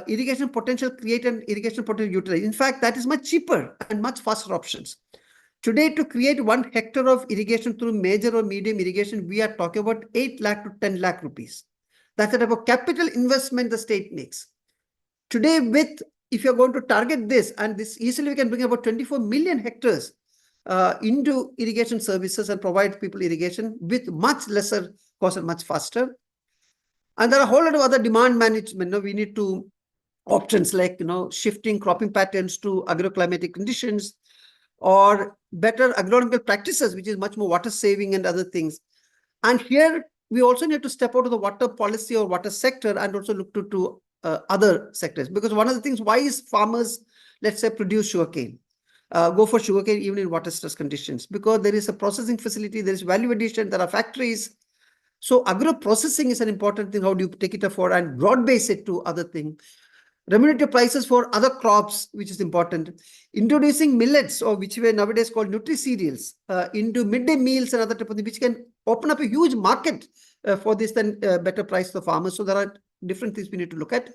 A: irrigation potential, create an irrigation potential utilize? In fact, that is much cheaper and much faster options. Today, to create 1 hectare of irrigation through major or medium irrigation, we are talking about 8 lakh to 10 lakh rupees. That's the type of capital investment the state makes. Today, if you're going to target this, and this easily we can bring about 24 million hectares into irrigation services and provide people irrigation with much lesser cost and much faster. And there are a whole lot of other demand management. We need to options like shifting cropping patterns to agroclimatic conditions, or better agronomical practices, which is much more water saving and other things. And here we also need to step out of the water policy or water sector and also look to other sectors. Because one of the things, why is farmers, let's say, produce sugarcane, go for sugarcane even in water stress conditions? Because there is a processing facility, there is value addition, there are factories. So agro processing is an important thing. How do you take it forward and broad base it to other things? Remunerative prices for other crops, which is important. Introducing millets, or which were nowadays called nutri-cereals, into midday meals and other type of things, which can open up a huge market for this, then better price for farmers. So there are different things we need to look at.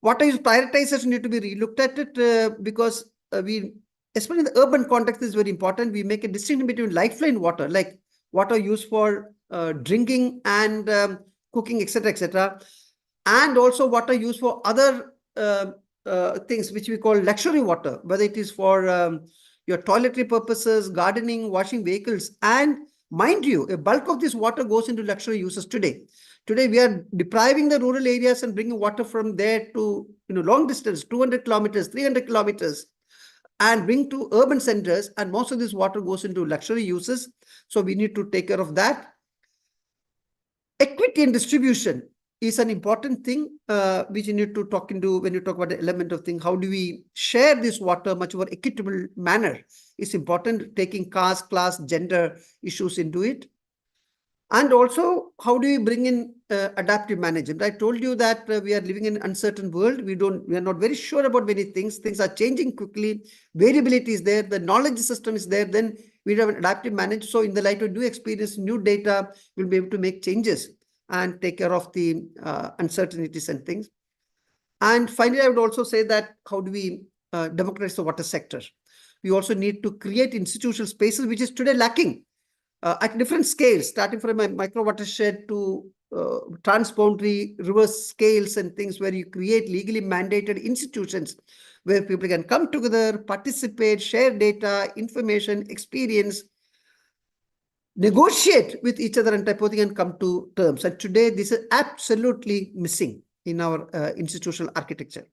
A: Water use prioritization need to be relooked at it because especially in the urban context, this is very important. We make a distinction between lifeline water, like water used for drinking and cooking, etc., etc., and also water used for other things which we call luxury water, whether it is for your toiletry purposes, gardening, washing vehicles. And mind you, a bulk of this water goes into luxury uses today. Today, we are depriving the rural areas and bringing water from there to long distance, 200 kilometers, 300 kilometers, and bring to urban centers. And most of this water goes into luxury uses. So we need to take care of that. Equity and distribution is an important thing which you need to talk into when you talk about the element of thing. How do we share this water much more equitable manner? It's important, taking caste, class, gender issues into it. And also, how do we bring in adaptive management? I told you that we are living in an uncertain world. We are not very sure about many things. Things are changing quickly. Variability is there. The knowledge system is there. Then we have an adaptive management. So in the light of new experience, new data, we'll be able to make changes and take care of the uncertainties and things. And finally, I would also say that how do we democratize the water sector? We also need to create institutional spaces, which is today lacking at different scales, starting from a micro watershed to transboundary reverse scales and things, where you create legally mandated institutions where people can come together, participate, share data, information, experience, negotiate with each other and type of thing, and come to terms. And today, this is absolutely missing in our institutional architecture.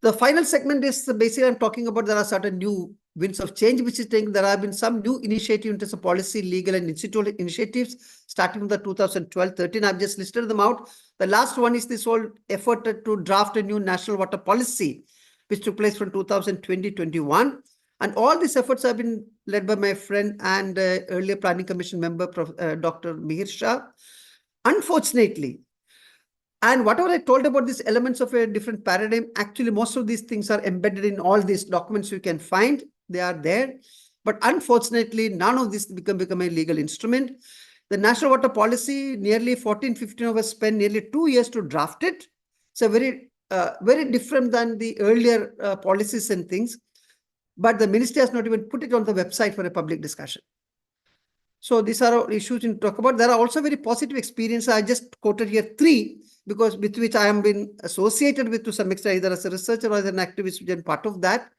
A: The final segment is basically I'm talking about there are certain new winds of change which is taking. There have been some new initiatives in terms of policy, legal, and institutional initiatives starting from the 2012-13. I've just listed them out. The last one is this whole effort to draft a new national water policy, which took place from 2020-21. And all these efforts have been led by my friend and earlier Planning Commission member, Dr. Mihir Shah. Unfortunately, and whatever I told about these elements of a different paradigm, actually most of these things are embedded in all these documents you can find. They are there. But unfortunately, none of this become a legal instrument. The National Water Policy, nearly 14-15 of us spent nearly 2 years to draft it. It's a very different than the earlier policies and things. But the ministry has not even put it on the website for a public discussion. So these are issues to talk about. There are also very positive experiences. I just quoted here 3, because with which I am been associated with to some extent, either as a researcher or as an activist, which is part of that.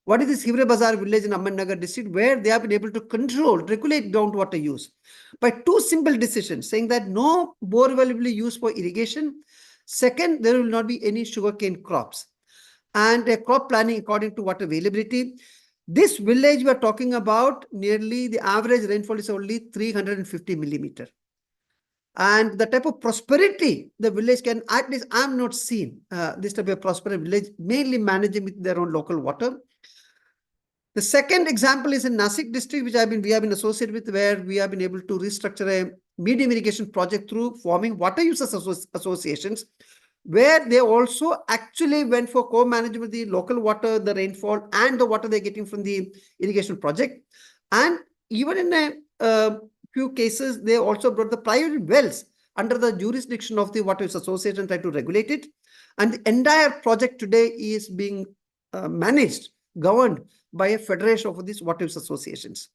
A: What is this Hivre Bazar village in Ahmednagar district, where they have been able to regulate groundwater use by 2 simple decisions, saying that no bore well will be used for irrigation. Second, there will not be any sugarcane crops, and a crop planning according to water availability. This village we are talking about, nearly the average rainfall is only 350 millimeter. And the type of prosperity the village can, at least I am not seen this type of prosperous village, mainly managing with their own local water. The second example is in Nasik district, which we have been associated with, where we have been able to restructure a medium irrigation project through forming water users associations, where they also actually went for co-management with the local water, the rainfall, and the water they're getting from the irrigation project. And even in a few cases, they also brought the private wells under the jurisdiction of the water use association, try to regulate it. And the entire project today is being managed, governed by a federation of these water use associations.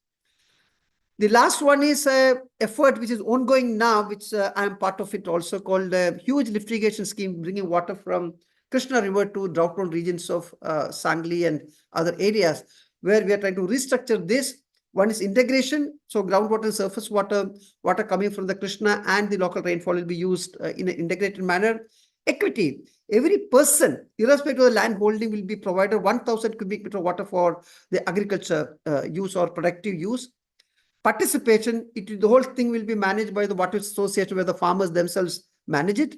A: The last one is an effort which is ongoing now, which I am part of it also, called a huge lift irrigation scheme, bringing water from Krishna River to drought-prone regions of Sangli and other areas, where we are trying to restructure this. One is integration, so groundwater and surface water, water coming from the Krishna and the local rainfall will be used in an integrated manner. Equity, every person, irrespective of the land holding, will be provided 1,000 cubic meter water for the agriculture use or productive use. Participation, the whole thing will be managed by the water association, where the farmers themselves manage it.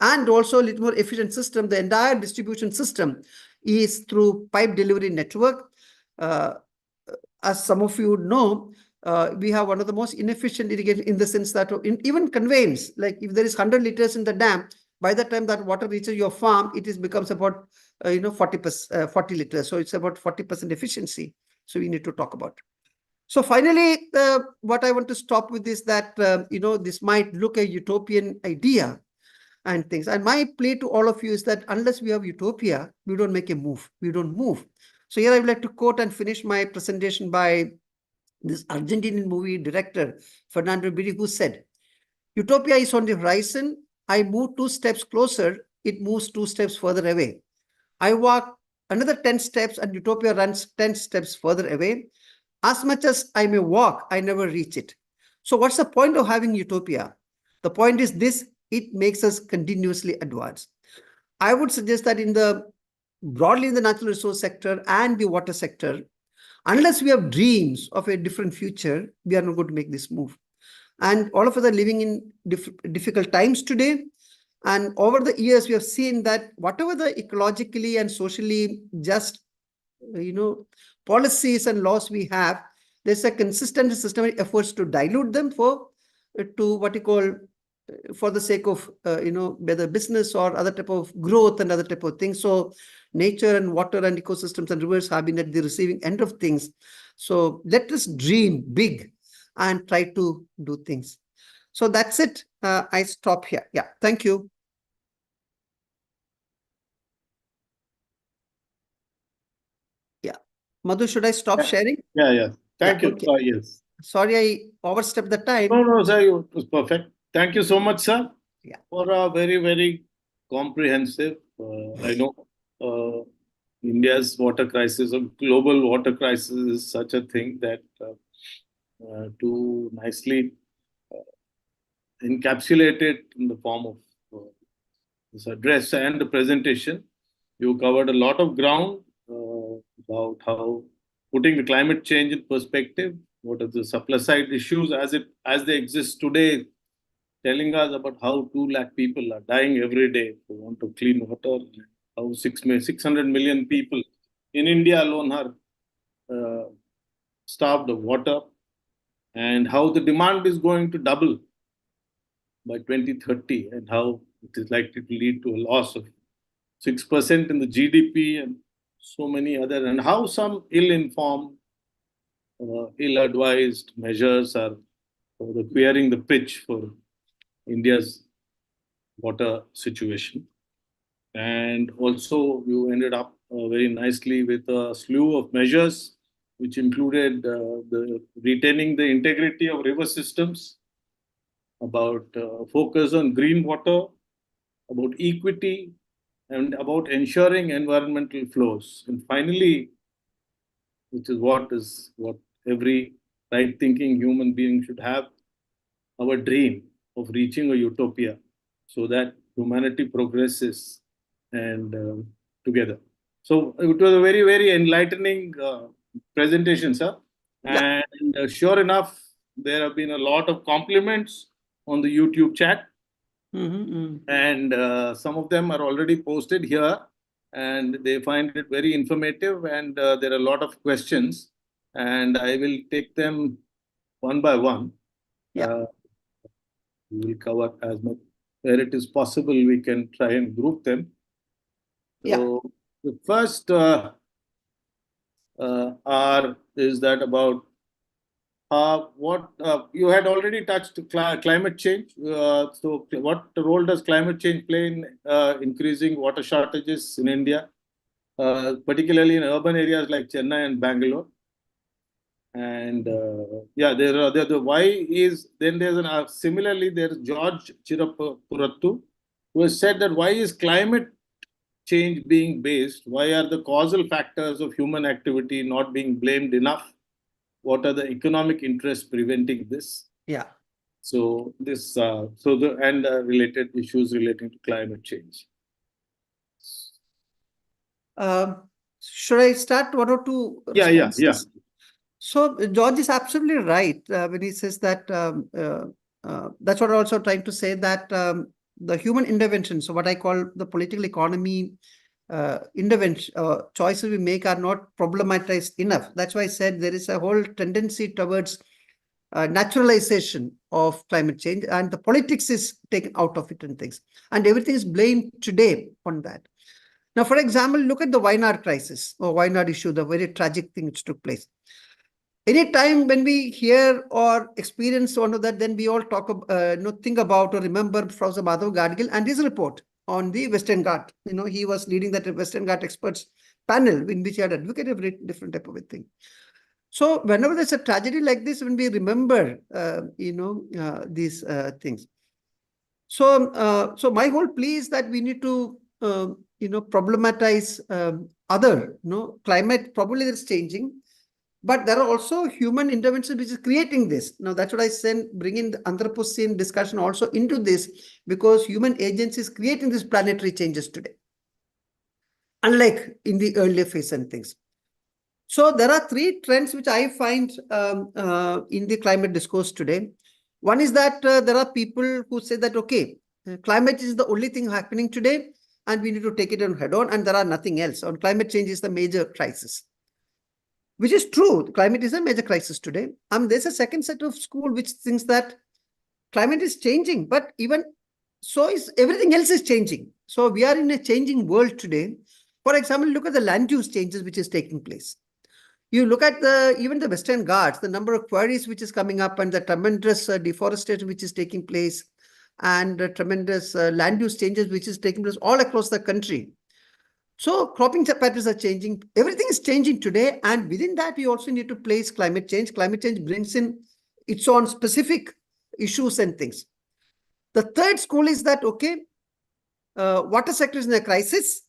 A: And also a little more efficient system, the entire distribution system is through pipe delivery network. As some of you know, we have one of the most inefficient irrigation, in the sense that even conveyance, like if there is 100 liters in the dam, by the time that water reaches your farm, it becomes about 40 liters. So it's about 40% efficiency. So we need to talk about. So finally, what I want to stop with is that, this might look a utopian idea and things. And my plea to all of you is that unless we have utopia, we don't make a move. We don't move. So here I would like to quote and finish my presentation by this Argentinian movie director, Fernando Biri, who said, "Utopia is on the horizon. I move 2 steps closer. It moves 2 steps further away. I walk another 10 steps and utopia runs 10 steps further away. As much as I may walk, I never reach it." So what's the point of having utopia? The point is this: it makes us continuously advance. I would suggest that broadly in the natural resource sector and the water sector, unless we have dreams of a different future, we are not going to make this move. And all of us are living in difficult times today. And over the years, we have seen that whatever the ecologically and socially just, policies and laws we have, there's a consistent systematic efforts to dilute them for the sake of whether business or other type of growth and other type of things. So nature and water and ecosystems and rivers have been at the receiving end of things. So let us dream big and try to do things. So that's it. I stop here. Yeah, thank you. Yeah, Madhu, should I stop sharing?
C: Yeah. Thank you.
A: Okay.
C: Yes.
A: Sorry, I overstepped the time.
C: No, sir, it was perfect. Thank you so much, sir,
A: Yeah.
C: for a very, very comprehensive. I know India's water crisis or global water crisis is such a thing that to nicely encapsulate it in the form of this address and the presentation, you covered a lot of ground about how putting the climate change in perspective, what are the supply side issues as they exist today, telling us about how 2 lakh people are dying every day for want of clean water, how 600 million people in India alone are starved of water, and how the demand is going to double by 2030, and how it is likely to lead to a loss of 6% in the GDP and so many other, and how some ill-informed, ill-advised measures are queering the pitch for India's water situation. And also, you ended up very nicely with a slew of measures, which included the retaining the integrity of river systems, about focus on green water, about equity, and about ensuring environmental flows. And finally, which is what every right-thinking human being should have, our dream of reaching a utopia, so that humanity progresses and together. So it was a very, very enlightening presentation, sir.
A: Yeah.
C: And sure enough, there have been a lot of compliments on the YouTube chat, and some of them are already posted here, and they find it very informative. And there are a lot of questions, and I will take them one by one.
A: Yeah.
C: We will cover as much where it is possible. We can try and group them.
A: Yeah.
C: So the first R is that about what you had already touched climate change. So, what role does climate change play in increasing water shortages in India, particularly in urban areas like Chennai and Bangalore? And yeah, the why is then there's an similarly there's George Chirapurattu who has said that why is climate change being based? Why are the causal factors of human activity not being blamed enough? What are the economic interests preventing this?
A: Yeah.
C: So this, so the and related issues relating to climate change.
A: Should I start one or two
C: Yeah, yeah, yeah.
A: responses? So George is absolutely right when he says that that's what I'm also trying to say, that the human intervention, so what I call the political economy intervention choices we make are not problematized enough. That's why I said there is a whole tendency towards naturalization of climate change, and the politics is taken out of it and things, and everything is blamed today on that. Now, for example, look at the Wayanad crisis or Wayanad issue, the very tragic thing which took place. Any time when we hear or experience one of that, then we all talk, think about or remember Professor Madhav Gadgil and his report on the Western Ghat. He was leading that Western Ghat experts panel in which he had advocated a very different type of a thing. So whenever there's a tragedy like this, when we remember, these things. So my whole plea is that we need to, problematize other, climate probably is changing, but there are also human interventions which is creating this. Now, that's what I said, bring in the Anthropocene discussion also into this, because human agency is creating these planetary changes today, unlike in the earlier phase and things. So there are three trends which I find in the climate discourse today. One is that there are people who say that, okay, climate is the only thing happening today, and we need to take it on head on, and there are nothing else. And climate change is the major crisis, which is true. Climate is a major crisis today. There's a second set of school which thinks that climate is changing, but even so is everything else is changing. So we are in a changing world today. For example, look at the land use changes which is taking place. You look at even the Western Ghats, the number of quarries which is coming up, and the tremendous deforestation which is taking place, and tremendous land use changes which is taking place all across the country. So cropping patterns are changing. Everything is changing today. And within that, we also need to place climate change. Climate change brings in its own specific issues and things. The third school is that, okay, water sector is in a crisis.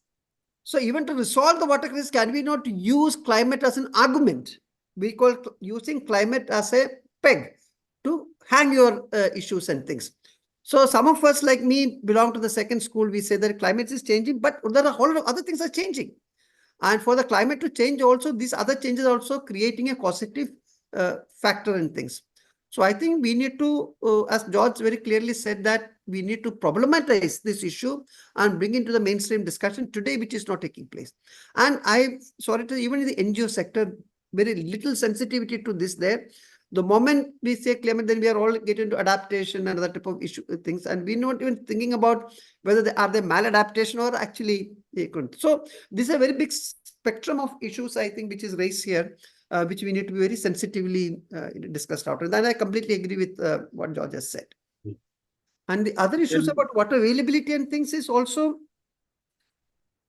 A: So even to resolve the water crisis, can we not use climate as an argument? We call using climate as a peg to hang your issues and things. So some of us, like me, belong to the second school. We say that climate is changing, but there are a whole lot of other things are changing. And for the climate to change also, these other changes are also creating a causative factor in things. So I think we need to, as George very clearly said, that we need to problematize this issue and bring into the mainstream discussion today, which is not taking place. And even in the NGO sector, very little sensitivity to this there. The moment we say climate, then we are all getting into adaptation and other type of issue things, and we're not even thinking about whether they are maladaptation or actually they couldn't. So this is a very big spectrum of issues, I think, which is raised here, which we need to be very sensitively discussed out. And then I completely agree with what George has said. And the other issues about water availability and things is also,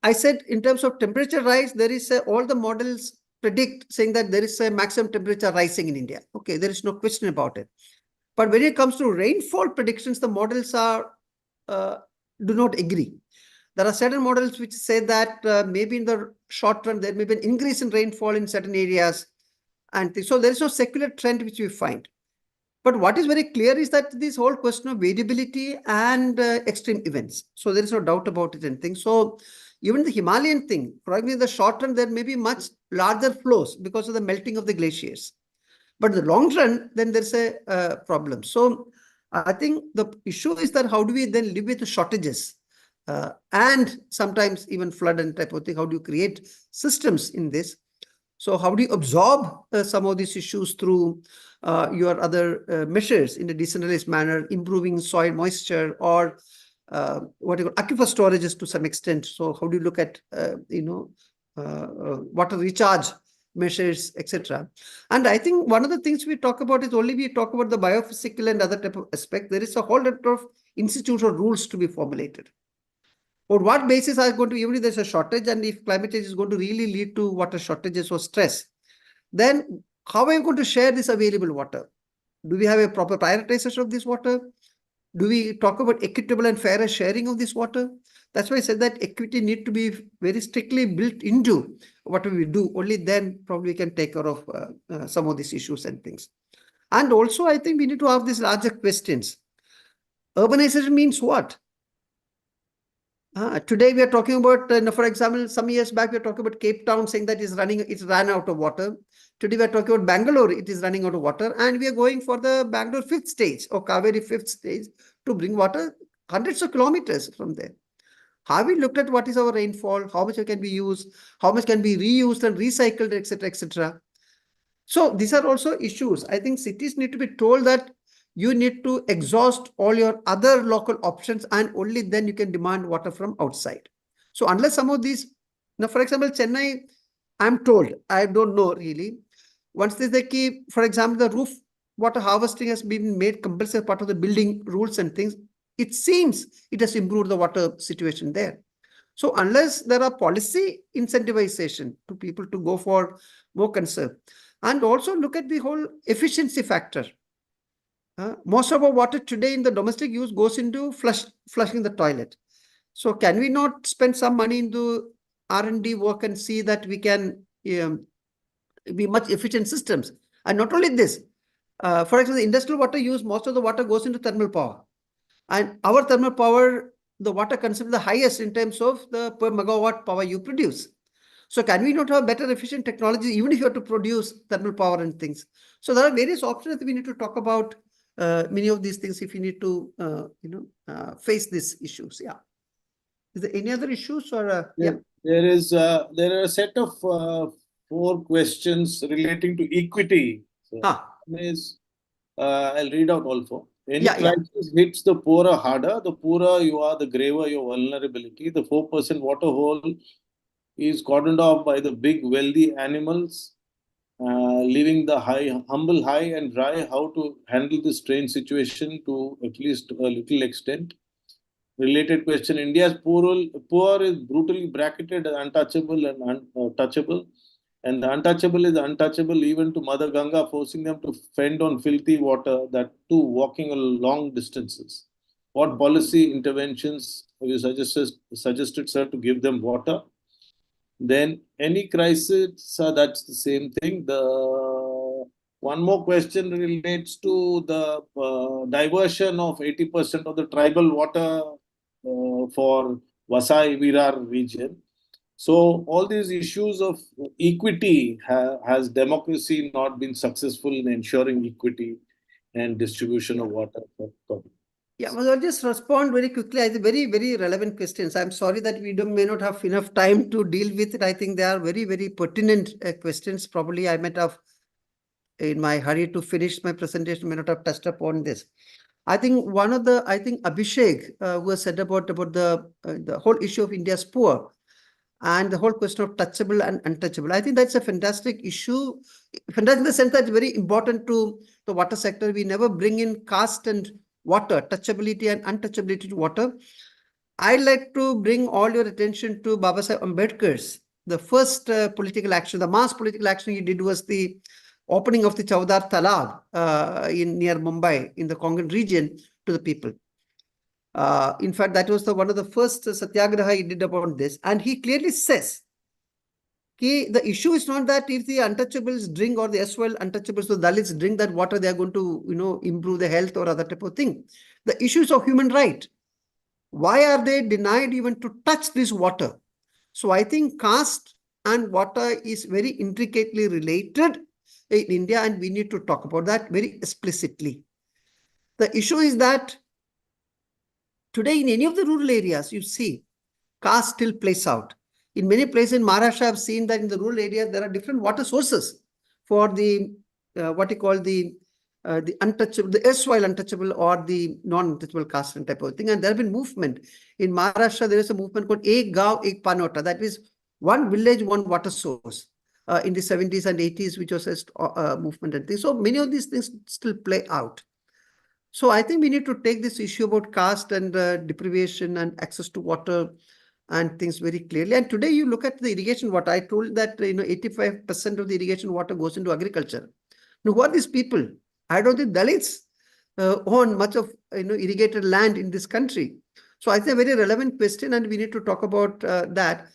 A: I said, in terms of temperature rise, there is all the models predict saying that there is a maximum temperature rising in India. Okay, there is no question about it. But when it comes to rainfall predictions, the models are do not agree. There are certain models which say that maybe in the short run, there may be an increase in rainfall in certain areas. And so there is no secular trend which we find. But what is very clear is that this whole question of variability and extreme events. So there is no doubt about it and things. So even the Himalayan thing, probably in the short run, there may be much larger flows because of the melting of the glaciers. But in the long run, then there's a problem. So I think the issue is that how do we then live with the shortages and sometimes even flood and type of thing? How do you create systems in this? So how do you absorb some of these issues through your other measures in a decentralized manner, improving soil moisture or what you call aquifer storages to some extent? So how do you look at water recharge measures, etc. And I think one of the things we talk about is only we talk about the biophysical and other type of aspect. There is a whole lot of institutional rules to be formulated. On what basis are going to, even if there's a shortage and if climate change is going to really lead to water shortages or stress, then how are you going to share this available water? Do we have a proper prioritization of this water? Do we talk about equitable and fairer sharing of this water? That's why I said that equity need to be very strictly built into whatever we do. Only then probably we can take care of some of these issues and things. And also, I think we need to ask these larger questions. Urbanization means what? Today we are talking about, for example, some years back we are talking about Cape Town saying that it's ran out of water. Today we are talking about Bangalore, it is running out of water, and we are going for the Bangalore fifth stage or Kaveri fifth stage to bring water hundreds of kilometers from there. Have we looked at what is our rainfall, how much can be used, how much can be reused and recycled, etc., etc. So these are also issues. I think cities need to be told that you need to exhaust all your other local options and only then you can demand water from outside. So unless some of these, now for example, Chennai, I'm told, I don't know really, once they keep, for example, the roof water harvesting has been made compulsory part of the building rules and things, it seems it has improved the water situation there. So unless there are policy incentivization to people to go for more conserve, and also look at the whole efficiency factor. Most of our water today in the domestic use goes into flushing the toilet. So can we not spend some money into R&D work and see that we can be much efficient systems? And not only this, for example, the industrial water use, most of the water goes into thermal power. And our thermal power, the water consumption is the highest in terms of the per megawatt power you produce. So can we not have better efficient technology even if you have to produce thermal power and things? So there are various options that we need to talk about many of these things if you need to face these issues. Yeah. Is there any other issues or
C: yeah? There are a set of 4 questions relating to equity. So one is I'll read out all 4. Any crisis hits the poorer harder. The poorer you are, the graver your vulnerability. The 4% water hole is cordoned off by the big wealthy animals, leaving the humble high and dry. How to handle this strange situation to at least a little extent. Related question: India's poor is brutally bracketed as untouchable and touchable, and the untouchable is untouchable even to Mother Ganga, forcing them to fend on filthy water, that too walking long distances. What policy interventions have you suggested, sir, to give them water? Then any crisis, that's the same thing. The one more question relates to the diversion of 80% of the tribal water for Vasai Virar region. So all these issues of equity, has democracy not been successful in ensuring equity and distribution of water for public?
A: Yeah, well, I'll just respond very quickly. I think very, very relevant questions. I'm sorry that we may not have enough time to deal with it. I think they are very, very pertinent questions. Probably I might have, in my hurry to finish my presentation, may not have touched upon this. I think Abhishek, who has said about the whole issue of India's poor and the whole question of touchable and untouchable. I think that's a fantastic issue. Fantastic in the sense that it's very important to the water sector. We never bring in caste and water, touchability and untouchability to water. I'd like to bring all your attention to Baba Sahib Ambedkar's, the first political action, the mass political action he did was the opening of the Chowdar Talab near Mumbai in the Konkan region to the people. In fact, that was one of the first satyagraha he did about this. And he clearly says, the issue is not that if the untouchables drink or the erstwhile untouchables, the Dalits drink that water, they are going to, improve their health or other type of thing. The issues of human right. Why are they denied even to touch this water? So I think caste and water is very intricately related in India, and we need to talk about that very explicitly. The issue is that today in any of the rural areas, you see, caste still plays out. In many places in Maharashtra, I've seen that in the rural areas, there are different water sources for the, what you call the untouchable, the erstwhile untouchable or the non-untouchable caste and type of thing. And there have been movement. In Maharashtra, there is a movement called Ek Gaon, Ek Panota. That is one village, one water source in the 70s and 80s, which was a movement and things. So many of these things still play out. So I think we need to take this issue about caste and deprivation and access to water and things very clearly. And today you look at the irrigation water. I told that 85% of the irrigation water goes into agriculture. Now, who are these people? I don't think Dalits own much of irrigated land in this country. So I think a very relevant question, and we need to talk about that.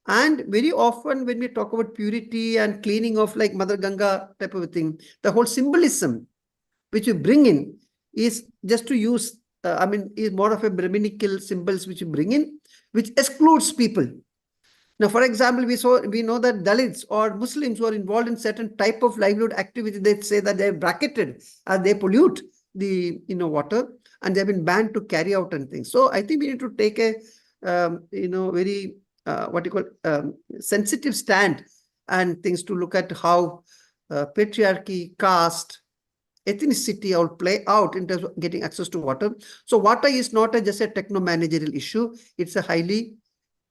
A: And very often when we talk about purity and cleaning of like Mother Ganga type of a thing, the whole symbolism which we bring in is just to use, is more of a Brahminical symbols which you bring in, which excludes people. Now, for example, we know that Dalits or Muslims who are involved in certain type of livelihood activity, they say that they're bracketed and they pollute the water, and they've been banned to carry out and things. So I think we need to take a very sensitive stand and things to look at how patriarchy, caste, ethnicity all play out in terms of getting access to water. So water is not just a techno-managerial issue. It's a highly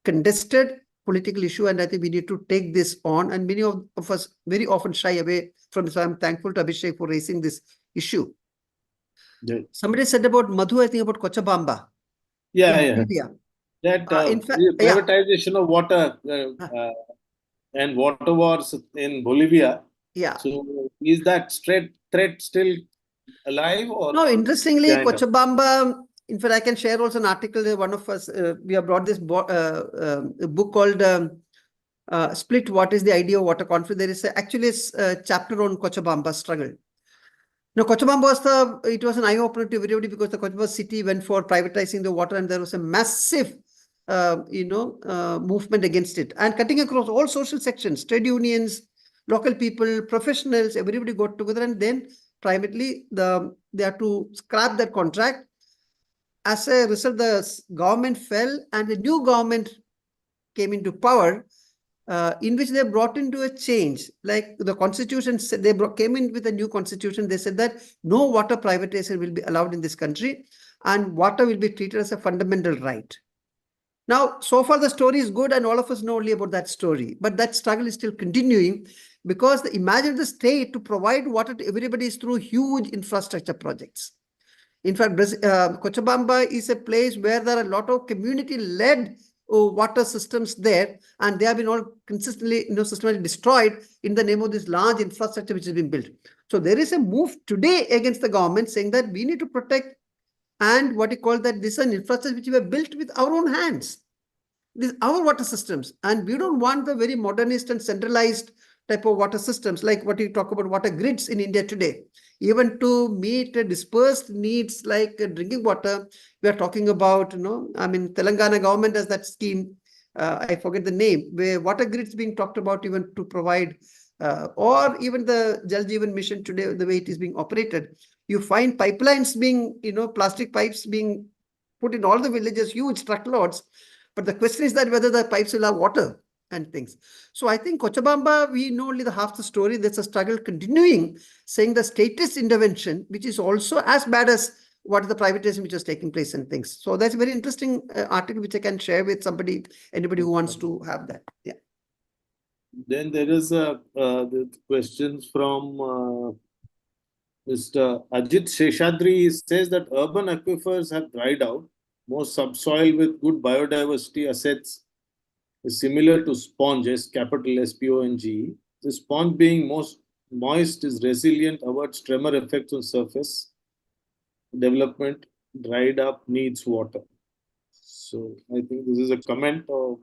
A: contested political issue, and I think we need to take this on. And many of us very often shy away from this. So I'm thankful to Abhishek for raising this issue.
C: Yeah.
A: Somebody said about Madhu, I think about Cochabamba.
C: Yeah.
A: Bolivia.
C: That
A: In fact,
C: privatization of water and water wars in Bolivia.
A: Yeah.
C: So is that threat still alive or?
A: No, interestingly,
C: behind us?
A: Cochabamba, in fact, I can share also an article. One of us, we have brought this a book called Split, What is the Idea of Water Conflict? There is actually a chapter on Cochabamba struggle. Now, Cochabamba it was an eye-opener to everybody because the Cochabamba city went for privatizing the water, and there was a massive movement against it, and cutting across all social sections, trade unions, local people, professionals, everybody got together, and then privately they had to scrap that contract. As a result, the government fell, and the new government came into power, in which they brought into a change. Like the constitution said, they came in with a new constitution. They said that no water privatization will be allowed in this country, and water will be treated as a fundamental right. Now, so far the story is good, and all of us know only about that story. But that struggle is still continuing, because the imagine of the state to provide water to everybody is through huge infrastructure projects. In fact, Cochabamba is a place where there are a lot of community-led water systems there, and they have been all consistently, systematically destroyed in the name of this large infrastructure which has been built. So there is a move today against the government saying that we need to protect, and what you call that, this is an infrastructure which we have built with our own hands. This is our water systems, and we don't want the very modernist and centralized type of water systems like what you talk about water grids in India today. Even to meet dispersed needs like drinking water, we are talking about, Telangana government has that scheme, I forget the name, where water grids being talked about even to provide, or even the Jal Jeevan mission today, the way it is being operated. You find pipelines being, plastic pipes being put in all the villages, huge truckloads. But the question is that whether the pipes will have water and things. So I think Cochabamba, we know only the half the story. There's a struggle continuing, saying the statist intervention, which is also as bad as what is the privatization which is taking place and things. So that's a very interesting article which I can share with anybody who wants to have that. Yeah.
C: Then there is the questions from Mr. Ajit Sheshadri. Says that urban aquifers have dried out. Most subsoil with good biodiversity assets is similar to sponge, capital SPONGE. The sponge being most moist is resilient, avoids tremor effects on surface. Development dried up needs water. So I think this is a comment of.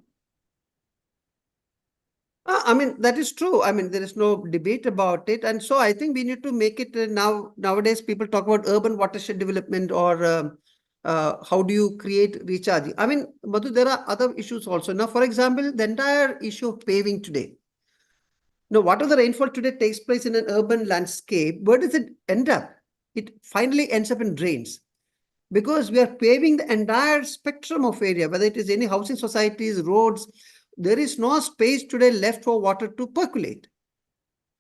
A: That is true. There is no debate about it. And so I think we need to make it nowadays people talk about urban watershed development or how do you create recharge? I mean, Madhu, there are other issues also. Now, for example, the entire issue of paving today. Now, whatever the rainfall today takes place in an urban landscape, where does it end up? It finally ends up in drains, because we are paving the entire spectrum of area, whether it is any housing societies, roads. There is no space today left for water to percolate.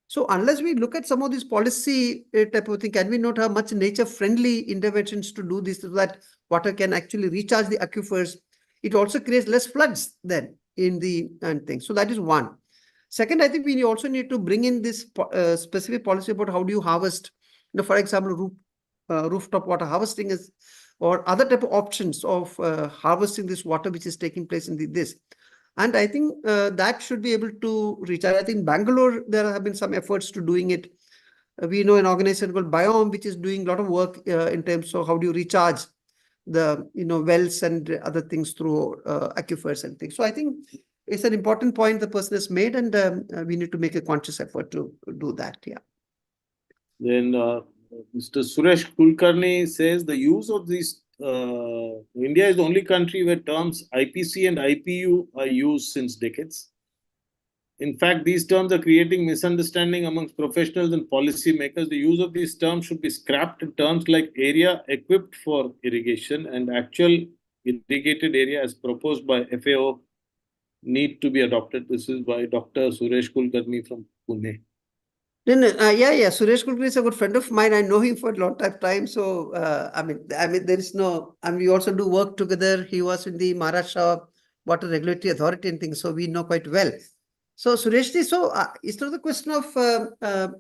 A: So unless we look at some of these policy type of thing, can we not have much nature-friendly interventions to do this so that water can actually recharge the aquifers? It also creates less floods then in the and things. So that is one. Second, I think we also need to bring in this specific policy about how do you harvest. For example, rooftop water harvesting is, or other type of options of harvesting this water which is taking place in this. And I think that should be able to reach. I think Bangalore, there have been some efforts to doing it. We know an organization called Biome, which is doing a lot of work in terms of how do you recharge the wells and other things through aquifers and things. So I think it's an important point the person has made, and we need to make a conscious effort to do that. Yeah.
C: Then Mr. Suresh Kulkarni says the use of these. India is the only country where terms IPC and IPU are used since decades. In fact, these terms are creating misunderstanding amongst professionals and policymakers. The use of these terms should be scrapped, and terms like area equipped for irrigation and actual irrigated area as proposed by FAO need to be adopted. This is by Dr. Suresh Kulkarni from Pune.
A: Yeah. Suresh Kulkarni is a good friend of mine. I know him for a long time. So I mean, there is no. I mean, we also do work together. He was in the Maharashtra Water Regulatory Authority and things, so we know quite well. So Sureshji, so it's not the question of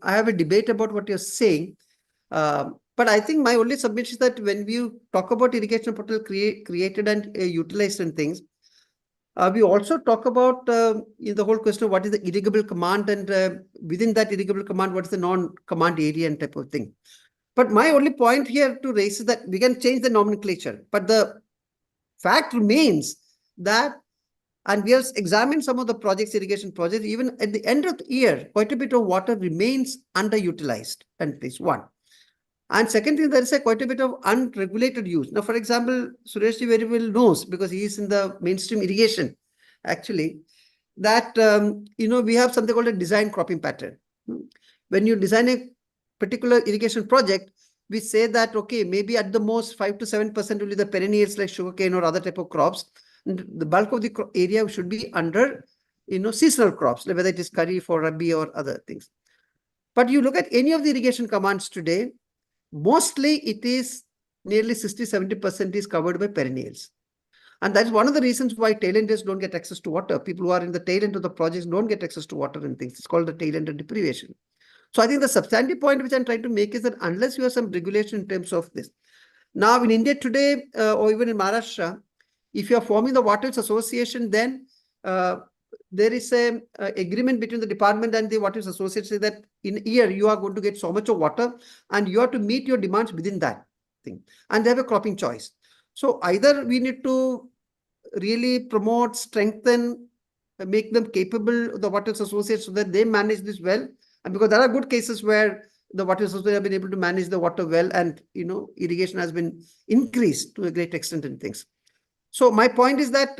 A: I have a debate about what you're saying, but I think my only submission is that when we talk about irrigation portal created and utilized and things, we also talk about in the whole question of what is the irrigable command, and within that irrigable command, what is the non-command area and type of thing. But my only point here to raise is that we can change the nomenclature, but the fact remains that, and we have examined some of the projects, irrigation projects, even at the end of the year, quite a bit of water remains underutilized, and this one. And second thing, there is quite a bit of unregulated use. Now, for example, Sureshji very well knows, because he is in the mainstream irrigation, actually, that, we have something called a design cropping pattern. When you design a particular irrigation project, we say that, okay, maybe at the most 5 to 7% will be the perennials like sugarcane or other type of crops. And the bulk of the area should be under, seasonal crops, whether it is kharif or rabi or other things. But you look at any of the irrigation commands today, mostly it is nearly 60-70% is covered by perennials. And that's one of the reasons why tail-enders don't get access to water. People who are in the tail end of the projects don't get access to water and things. It's called the tail-ender deprivation. So I think the substantive point which I'm trying to make is that unless you have some regulation in terms of this. Now in India today, or even in Maharashtra, if you are forming the Waters Association, then there is a agreement between the department and the Waters Association that in a year you are going to get so much of water, and you have to meet your demands within that thing. And they have a cropping choice. So either we need to really promote, strengthen, make them capable, the Waters Association, so that they manage this well. And because there are good cases where the Water Association have been able to manage the water well, and irrigation has been increased to a great extent and things. So my point is that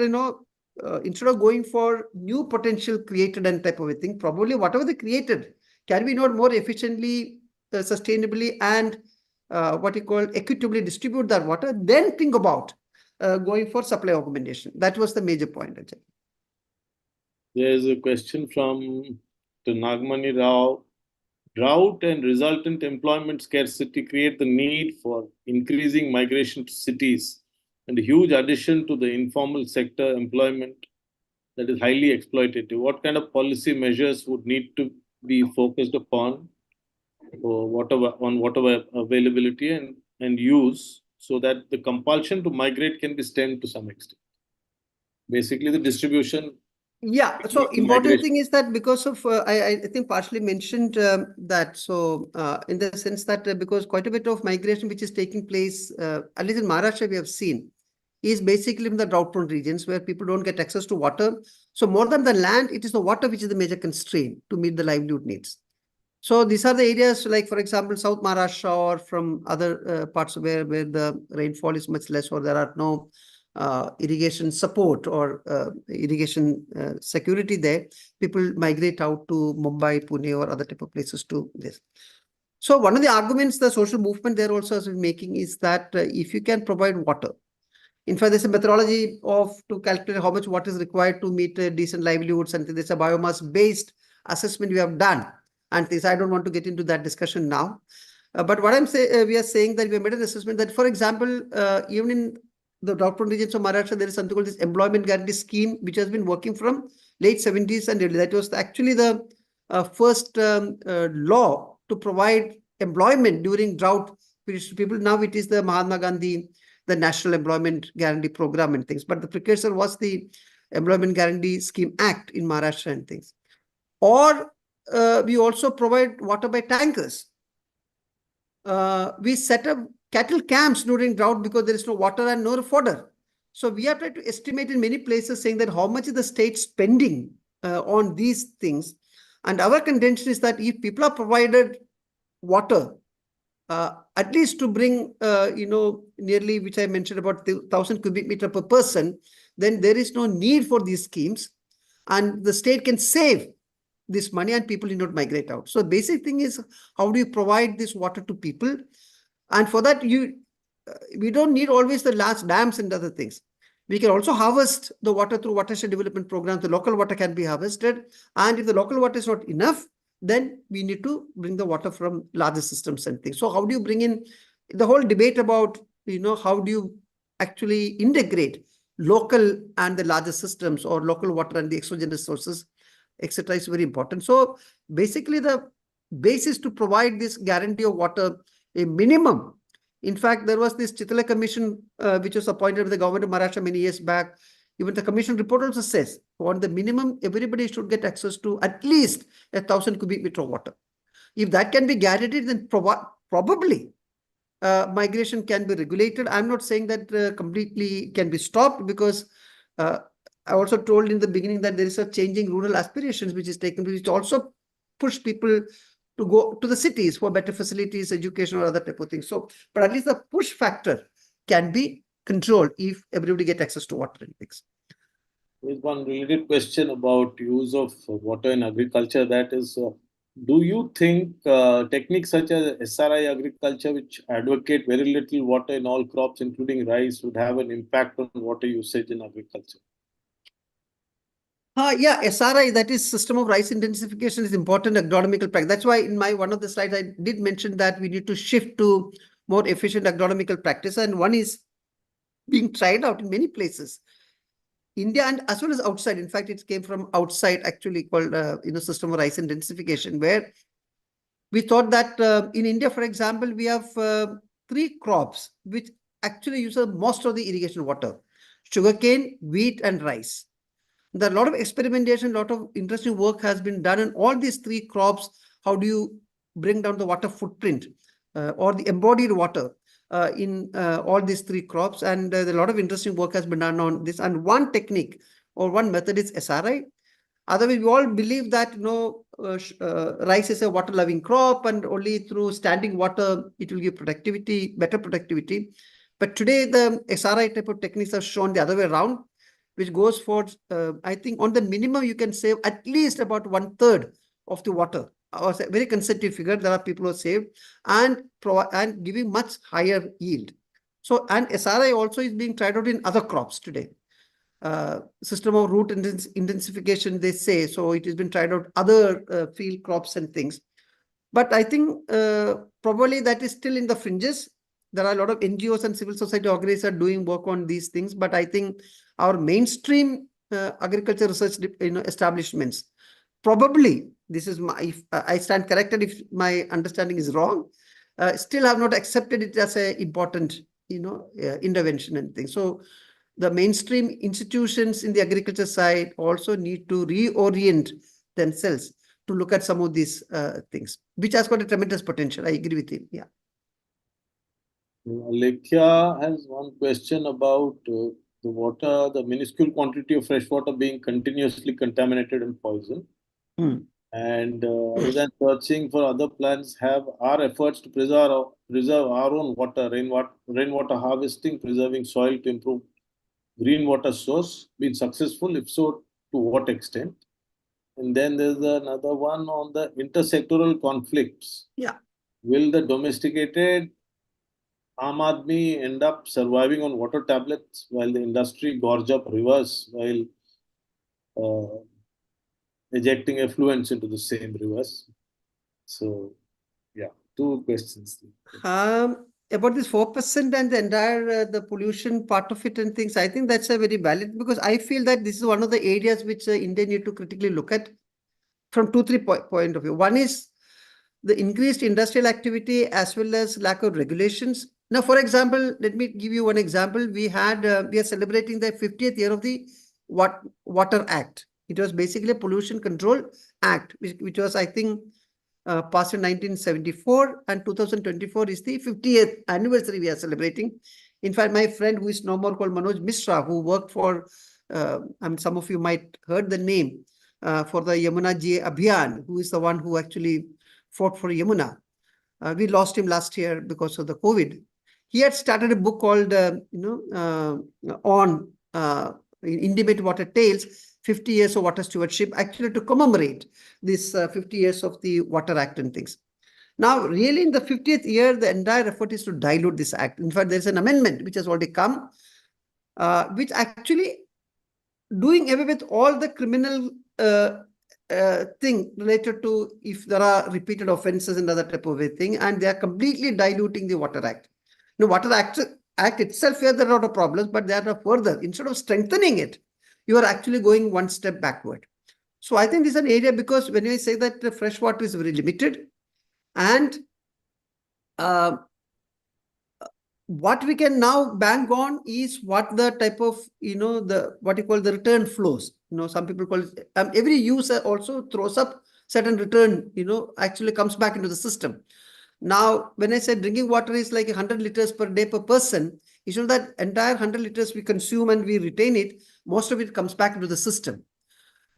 A: instead of going for new potential created and type of a thing, probably whatever they created, can we not more efficiently, sustainably, and what you call equitably distribute that water, then think about going for supply augmentation. That was the major point.
C: There is a question from Nagmani Rao. Drought and resultant employment scarcity create the need for increasing migration to cities and a huge addition to the informal sector employment that is highly exploitative. What kind of policy measures would need to be focused upon for water availability and use, so that the compulsion to migrate can be stemmed to some extent? Basically, the distribution.
A: Yeah. So important thing is that because of, I think partially mentioned that. So in the sense that because quite a bit of migration which is taking place, at least in Maharashtra, we have seen, is basically in the drought-prone regions where people don't get access to water. So more than the land, it is the water which is the major constraint to meet the livelihood needs. So these are the areas like, for example, South Maharashtra or from other parts where the rainfall is much less or there are no irrigation support or irrigation security there. People migrate out to Mumbai, Pune or other type of places to this. So one of the arguments the social movement there also has been making is that if you can provide water, in fact, there's a methodology to calculate how much water is required to meet decent livelihoods, and there's a biomass-based assessment we have done. And this, I don't want to get into that discussion now. But what we are saying that we have made an assessment that, for example, even in the drought-prone regions of Maharashtra, there is something called this employment guarantee scheme, which has been working from late 70s and early. That was actually the first law to provide employment during drought periods to people. Now it is the Mahatma Gandhi, the National Employment Guarantee Program and things. But the precursor was the Employment Guarantee Scheme Act in Maharashtra and things. Or we also provide water by tankers. We set up cattle camps during drought because there is no water and no fodder. So we have tried to estimate in many places saying that how much is the state spending on these things. And our contention is that if people are provided water, at least to bring, nearly, which I mentioned, about 1,000 cubic meter per person, then there is no need for these schemes. And the state can save this money and people need not migrate out. So basic thing is, how do you provide this water to people? And for that, we don't need always the large dams and other things. We can also harvest the water through watershed development programs. The local water can be harvested. And if the local water is not enough, then we need to bring the water from larger systems and things. So how do you bring in the whole debate about, how do you actually integrate local and the larger systems, or local water and the exogenous sources, etc., is very important. So basically the basis to provide this guarantee of water, a minimum. In fact, there was this Chitala Commission, which was appointed by the government of Maharashtra many years back. Even the commission report also says, on the minimum, everybody should get access to at least 1,000 cubic meter of water. If that can be guaranteed, then probably migration can be regulated. I'm not saying that completely can be stopped, because I also told in the beginning that there is a changing rural aspirations which is taken, which also push people to go to the cities for better facilities, education, or other type of things. So, but at least the push factor can be controlled if everybody get access to water and things.
C: There's one related question about use of water in agriculture. That is, do you think techniques such as SRI agriculture, which advocate very little water in all crops, including rice, would have an impact on water usage in agriculture?
A: Yeah, SRI, that is system of rice intensification, is important agronomical practice. That's why in one of the slides, I did mention that we need to shift to more efficient agronomical practice. And one is being tried out in many places, India and as well as outside. In fact, it came from outside, actually, called, system of rice intensification, where we thought that in India, for example, we have 3 crops which actually use most of the irrigation water: sugarcane, wheat, and rice. There are a lot of experimentation, a lot of interesting work has been done on all these 3 crops. How do you bring down the water footprint or the embodied water in all these 3 crops? And a lot of interesting work has been done on this. And one technique or one method is SRI. Otherwise, we all believe that rice is a water-loving crop, and only through standing water it will give productivity, better productivity. But today, the SRI type of techniques have shown the other way around, which goes for, I think, on the minimum, you can save at least about 1/3 of the water. A very conservative figure. There are people who have saved and giving much higher yield. So, and SRI also is being tried out in other crops today. System of root intensification, they say. So it has been tried out other field crops and things. But I think probably that is still in the fringes. There are a lot of NGOs and civil society organizations doing work on these things. But I think our mainstream agriculture research establishments, probably, this is if I stand corrected if my understanding is wrong, still have not accepted it as an important intervention and things. So the mainstream institutions in the agriculture side also need to reorient themselves to look at some of these things, which has got a tremendous potential. I agree with him. Yeah.
C: Lekhya has one question about the water, the minuscule quantity of fresh water being continuously contaminated and poisoned. And other than searching for other plans, have our efforts to preserve our own water, rainwater harvesting, preserving soil to improve green water source been successful? If so, to what extent? And then there's another one on the intersectoral conflicts.
A: Yeah.
C: Will the domesticated Aam Aadmi end up surviving on water tablets while the industry gorge up rivers while uh, ejecting effluents into the same rivers? So, yeah, two questions.
A: About this 4% and the entire the pollution part of it and things, I think that's a very valid, because I feel that this is one of the areas which India need to critically look at from two, three point of view. One is the increased industrial activity as well as lack of regulations. Now, for example, let me give you one example. We are celebrating the 50th year of the Water Act. It was basically a Pollution Control Act, which was, I think, passed in 1974, and 2024 is the 50th anniversary we are celebrating. In fact, my friend who is no more, called Manoj Mishra, who worked for, some of you might heard the name, for the Yamuna Ji Abhiyan, who is the one who actually fought for Yamuna. We lost him last year because of the COVID. He had started a book called, on Intimate Water Tales, 50 years of water stewardship, actually to commemorate this 50 years of the Water Act and things. Now, really, in the 50th year, the entire effort is to dilute this act. In fact, there's an amendment which has already come, which actually doing away with all the criminal thing related to if there are repeated offenses and other type of a thing, and they are completely diluting the Water Act. The Water Act itself, here there are a lot of problems, but they are further, instead of strengthening it, you are actually going one step backward. So I think this is an area, because when I say that the fresh water is very limited, and what we can now bank on is what the type of, what you call the return flows. Some people call it, every user also throws up certain return, actually comes back into the system. Now, when I say drinking water is like 100 liters per day per person, it's not that entire 100 liters we consume and we retain it. Most of it comes back into the system.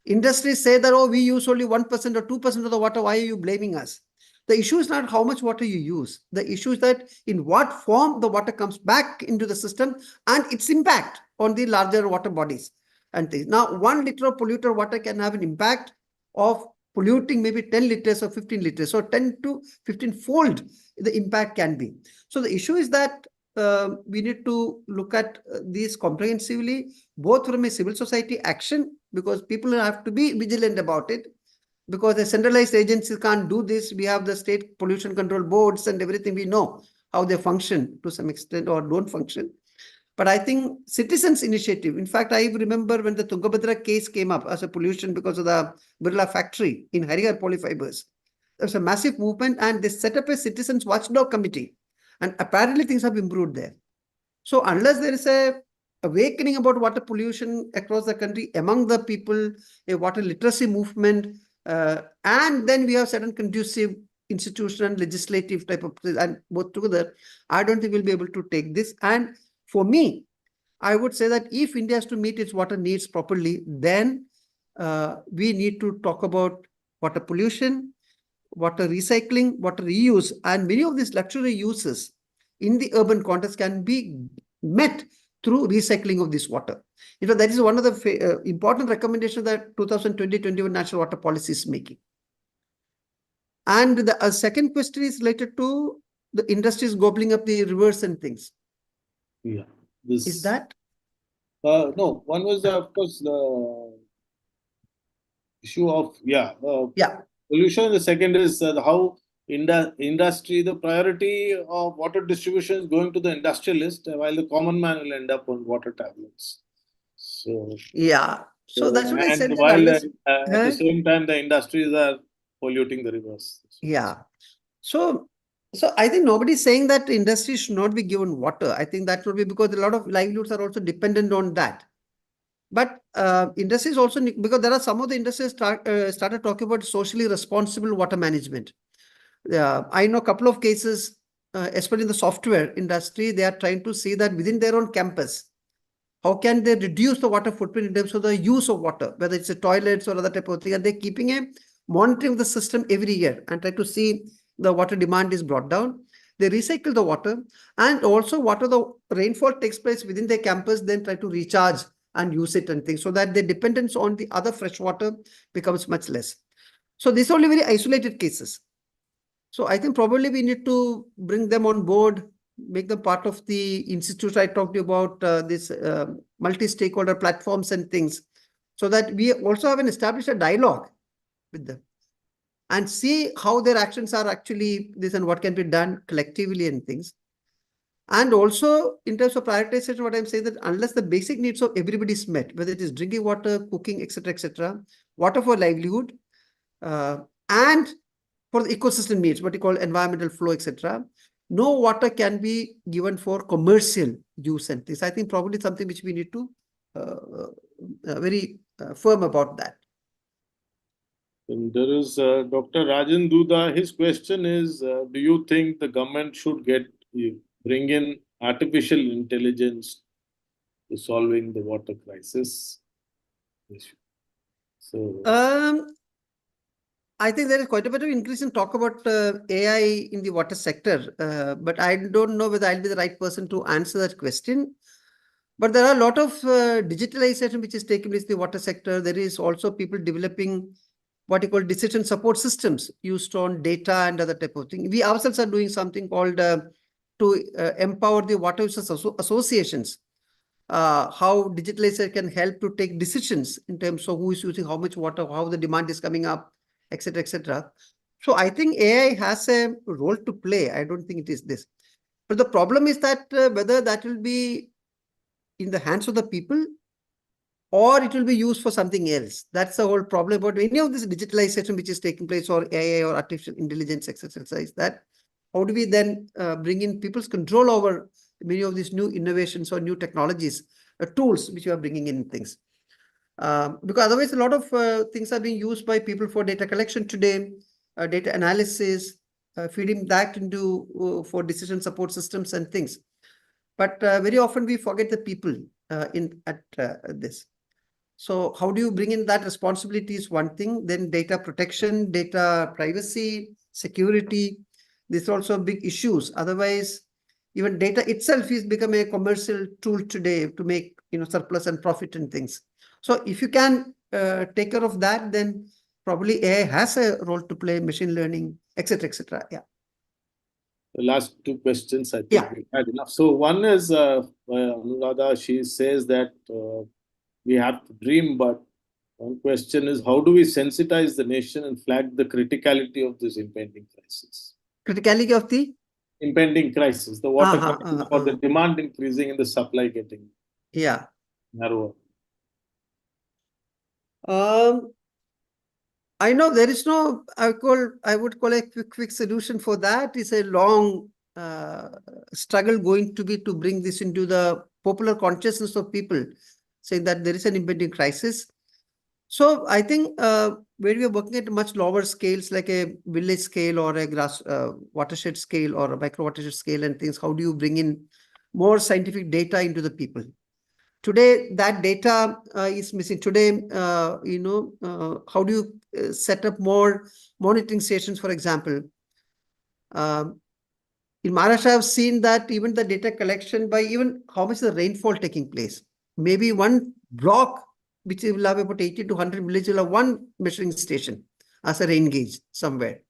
A: Industries say that, oh, we use only 1% or 2% of the water. Why are you blaming us? The issue is not how much water you use. The issue is that in what form the water comes back into the system and its impact on the larger water bodies and things. Now, 1 liter of polluted water can have an impact of polluting maybe 10 liters or 15 liters. So 10 to 15 fold the impact can be. So the issue is that we need to look at these comprehensively, both from a civil society action, because people have to be vigilant about it, because the centralized agencies can't do this. We have the state pollution control boards and everything. We know how they function to some extent or don't function. But I think citizens' initiative. In fact, I remember when the Tungabhadra case came up as a pollution because of the Birla factory in Harihar Polyfibers. There was a massive movement, and they set up a citizens' watchdog committee. And apparently things have improved there. So unless there is a awakening about water pollution across the country among the people, a water literacy movement, and then we have certain conducive institutional and legislative type of, and both together, I don't think we'll be able to take this. And for me, I would say that if India has to meet its water needs properly, then we need to talk about water pollution, water recycling, water reuse, and many of these luxury uses in the urban context can be met through recycling of this water. That is one of the important recommendations that 2020-21 National Water Policy is making. And the second question is related to the industries gobbling up the rivers and things.
C: Yeah.
A: Is that?
C: No, one was, of course, the issue of, pollution. The second is how industry, the priority of water distribution is going to the industrialist, while the common man will end up on water tablets. So,
A: So that's what I said.
C: And while at the same time, the industries are polluting the rivers.
A: So I think nobody is saying that industry should not be given water. I think that would be because a lot of livelihoods are also dependent on that. But industries also, because there are some of the industries started talking about socially responsible water management. I know a couple of cases, especially in the software industry, they are trying to see that within their own campus, how can they reduce the water footprint in terms of the use of water, whether it's a toilets or other type of thing, and they're keeping a monitoring the system every year and try to see the water demand is brought down. They recycle the water, and also water the rainfall takes place within their campus, then try to recharge and use it and things, so that the dependence on the other fresh water becomes much less. So these are only very isolated cases. So I think probably we need to bring them on board, make them part of the institute I talked about, this multi-stakeholder platforms and things, so that we also have established a dialogue with them and see how their actions are actually this and what can be done collectively and things. And also in terms of prioritization, what I'm saying that unless the basic needs of everybody is met, whether it is drinking water, cooking, etc., water for livelihood, and for the ecosystem needs, what you call environmental flow, etc., no water can be given for commercial use and this. I think probably something which we need to very firm about that.
C: And there is Dr. Rajan Duda. His question is, do you think the government should bring in artificial intelligence to solving the water crisis issue? So,
A: I think there is quite a bit of increase in talk about AI in the water sector, but I don't know whether I'll be the right person to answer that question. But there are a lot of digitalization which is taking place in the water sector. There is also people developing what you call decision support systems used on data and other type of thing. We ourselves are doing something called to empower the water users associations. How digitalization can help to take decisions in terms of who is using how much water, how the demand is coming up, etc., etc. So I think AI has a role to play. I don't think it is this. But the problem is that whether that will be in the hands of the people or it will be used for something else. That's the whole problem about any of this digitalization which is taking place, or AI or artificial intelligence, etc., is that how do we then bring in people's control over many of these new innovations or new technologies, tools which we are bringing in things. Because otherwise a lot of things are being used by people for data collection today, data analysis, feeding that into for decision support systems and things. But very often we forget the people at this. So how do you bring in that responsibility is one thing, then data protection, data privacy, security, these are also big issues. Otherwise, even data itself is become a commercial tool today to make surplus and profit and things. So if you can take care of that, then probably AI has a role to play, machine learning, etc., etc. Yeah.
C: The last two questions, I think we had enough. So one is Anuradha, she says that we have to dream, but one question is, how do we sensitize the nation and flag the criticality of this impending crisis?
A: Criticality of the
C: impending crisis, the water crisis, or the demand increasing and the supply getting narrower.
A: I know there is no, I would call a quick solution for that. It's a long struggle going to be to bring this into the popular consciousness of people, saying that there is an impending crisis. So I think where we are working at much lower scales, like a village scale or a grass watershed scale or a micro watershed scale and things, how do you bring in more scientific data into the people? Today, that data is missing. Today, how do you set up more monitoring stations, for example? In Maharashtra, I've seen that even the data collection by even how much the rainfall taking place. Maybe one block, which will have about 80 to 100 villages, will have one measuring station as a rain gauge somewhere.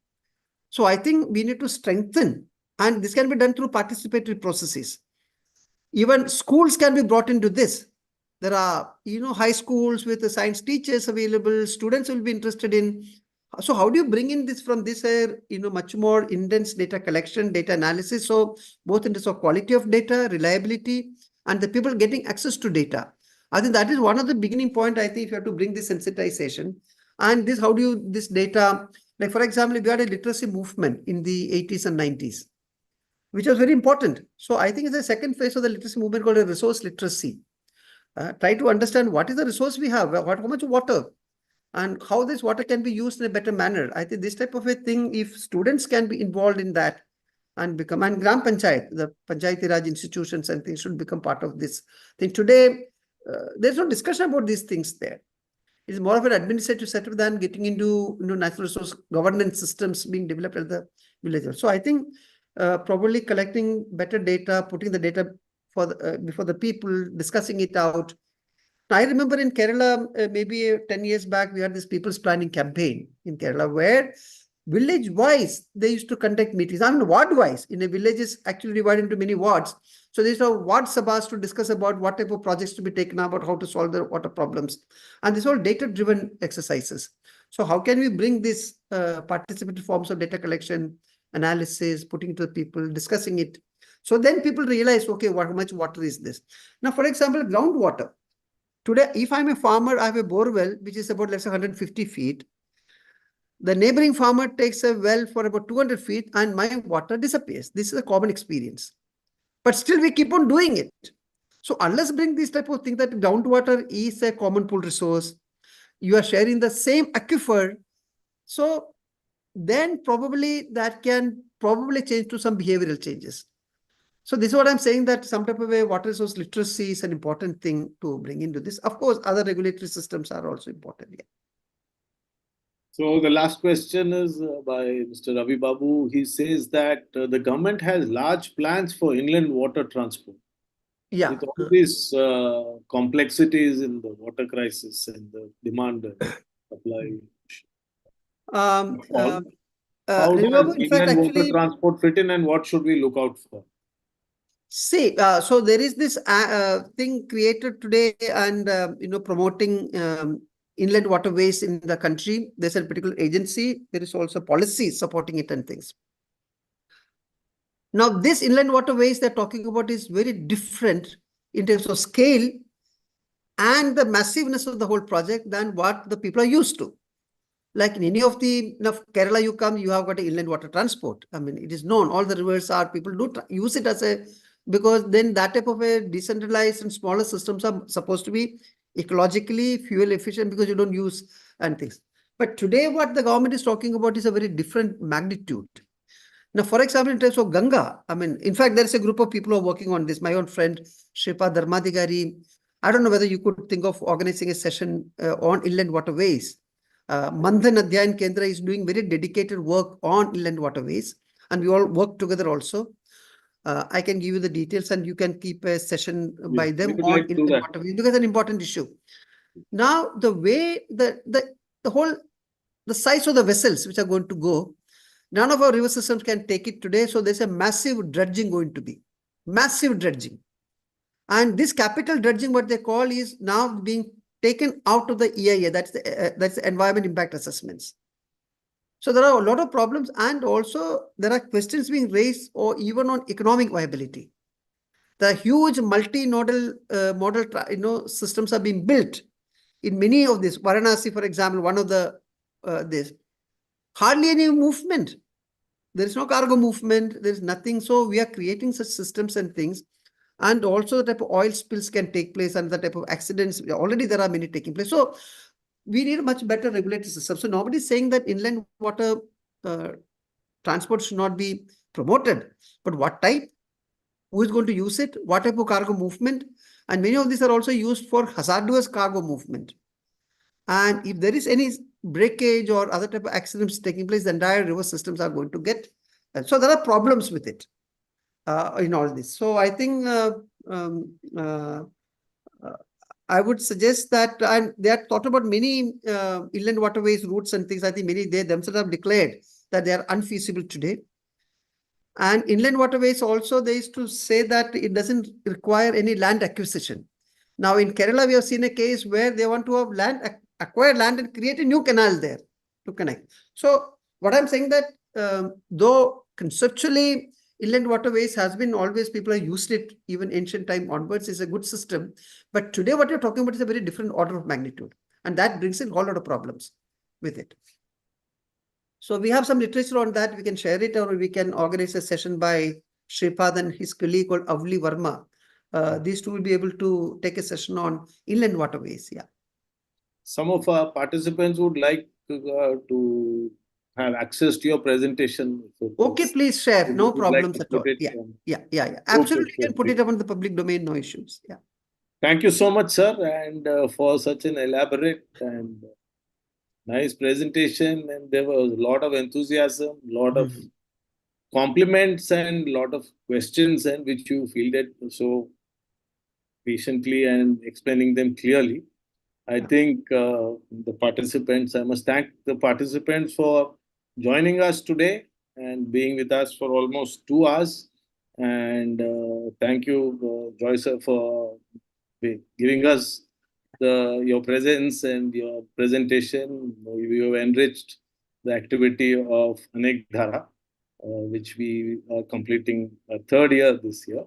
A: So I think we need to strengthen, and this can be done through participatory processes. Even schools can be brought into this. There are, high schools with the science teachers available, students will be interested in. So how do you bring in this from this, much more intense data collection, data analysis? So both in terms of quality of data, reliability, and the people getting access to data. I think that is one of the beginning point. I think if you have to bring this sensitization and this, how do you, this data, like for example, if you had a literacy movement in the 80s and 90s, which was very important. So I think it's the second phase of the literacy movement called a resource literacy. Try to understand what is the resource we have, how much water, and how this water can be used in a better manner. I think this type of a thing, if students can be involved in that and become, and Gram Panchayat, the Panchayati Raj institutions and things should become part of this thing. Today, there's no discussion about these things there. It's more of an administrative setup than getting into natural resource governance systems being developed at the village level. So I think probably collecting better data, putting the data for before the people, discussing it out. I remember in Kerala, maybe 10 years back, we had this people's planning campaign in Kerala where village wise they used to conduct meetings. I mean, ward wise, in a village is actually divided into many wards. So these are ward sabhas to discuss about what type of projects to be taken up, about how to solve the water problems. And these are all data driven exercises. So how can we bring these participative forms of data collection, analysis, putting it to the people, discussing it? So then people realize, okay, how much water is this? Now, for example, groundwater. Today, if I'm a farmer, I have a bore well, which is about, let's say, 150 feet. The neighboring farmer takes a well for about 200 feet and my water disappears. This is a common experience. But still, we keep on doing it. So unless bring this type of thing that groundwater is a common pool resource, you are sharing the same aquifer. So then probably that can probably change to some behavioral changes. So this is what I'm saying, that some type of a water resource literacy is an important thing to bring into this. Of course, other regulatory systems are also important. Yeah.
C: So the last question is by Mr. Ravi Babu. He says that the government has large plans for inland water transport.
A: Yeah.
C: With all these complexities in the water crisis and the demand and supply. How does
A: In fact,
C: inland water
A: actually,
C: transport fit in, and what should we look out for?
A: see, so there is this thing created today and, promoting inland waterways in the country. There's a particular agency. There is also policy supporting it and things. Now, this inland waterways they're talking about is very different in terms of scale and the massiveness of the whole project than what the people are used to. Like in any of the Kerala, you come, you have got an inland water transport. I mean, it is known, all the rivers are, people do use it as a, because then that type of a decentralized and smaller systems are supposed to be ecologically fuel efficient because you don't use and things. But today what the government is talking about is a very different magnitude. Now, for example, in terms of Ganga, I mean, in fact, there is a group of people who are working on this. My own friend, Shri Dharmadhigari. I don't know whether you could think of organizing a session on inland waterways. Manthan Adhyayan Kendra is doing very dedicated work on inland waterways, and we all work together also. I can give you the details and you can keep a session by them on inland waterways because it's an important issue. Now, the way the size of the vessels which are going to go, none of our river systems can take it today. So there's a massive dredging going to be. Massive dredging. And this capital dredging, what they call, is now being taken out of the EIA. That's the environment impact assessments. So there are a lot of problems, and also there are questions being raised or even on economic viability. The huge multi-nodal model systems are being built in many of these. Varanasi, for example, one of the this. Hardly any movement. There is no cargo movement. There is nothing. So we are creating such systems and things. And also the type of oil spills can take place and the type of accidents. Already there are many taking place. So we need a much better regulatory system. So nobody is saying that inland water transport should not be promoted. But what type? Who is going to use it? What type of cargo movement? And many of these are also used for hazardous cargo movement. And if there is any breakage or other type of accidents taking place, the entire river systems are going to get. So there are problems with it in all this. So I think I would suggest that, and they are thought about many inland waterways, routes and things. I think many they themselves have declared that they are unfeasible today. And inland waterways also, they used to say that it doesn't require any land acquisition. Now in Kerala, we have seen a case where they want to have acquire land and create a new canal there to connect. So what I'm saying that though conceptually inland waterways has been always, people have used it even ancient time onwards, is a good system. But today what you're talking about is a very different order of magnitude. And that brings in a whole lot of problems with it. So we have some literature on that. We can share it, or we can organize a session by Shripad and his colleague called Avli Verma. These two will be able to take a session on inland waterways. Yeah. Some of our participants would like to have access to your presentation. Okay, please share. No problems at all. Yeah. Absolutely. You can put it up on the public domain. No issues. Yeah.
C: Thank you so much, sir, and for such an elaborate and nice presentation. And there was a lot of enthusiasm, lot of compliments, and lot of questions, and which you fielded so patiently and explaining them clearly. I think the participants, I must thank the participants for joining us today and being with us for almost 2 hours. And thank you, Joyce, for giving us your presence and your presentation. You have enriched the activity of Anekdhara, which we are completing a third year this year.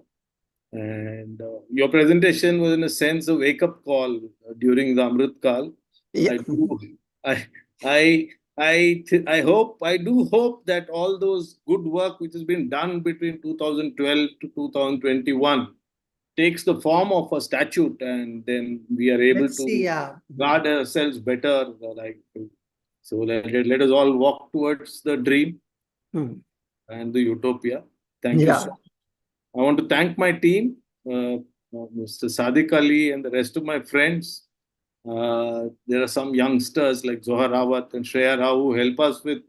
C: And your presentation was, in a sense, a wake-up call during the Amrit Kal.
A: Yeah.
C: I do, I hope, I do hope that all those good work which has been done between 2012 to 2021 takes the form of a statute, and then we are able
A: Let's see.
C: to
A: Yeah.
C: guard ourselves better. Like so, let us all walk towards the dream
A: Hmm.
C: and the utopia. Thank you
A: Yeah.
C: so much. I want to thank my team, Mr. Sadiq Ali, and the rest of my friends. There are some youngsters like Zohar Rawat and Shreya Rao who help us with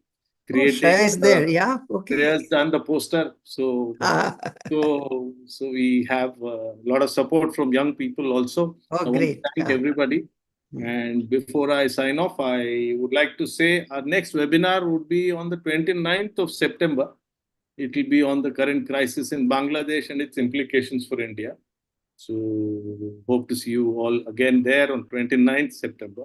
A: Oh,
C: creating.
A: Shreya is there. Yeah. Okay.
C: Shreya's done the poster, so we have a lot of support from young people also.
A: Oh,
C: I want to
A: great.
C: thank
A: Yeah.
C: everybody. And before I sign off, I would like to say our next webinar would be on the 29th of September. It will be on the current crisis in Bangladesh and its implications for India. So hope to see you all again there on 29th September.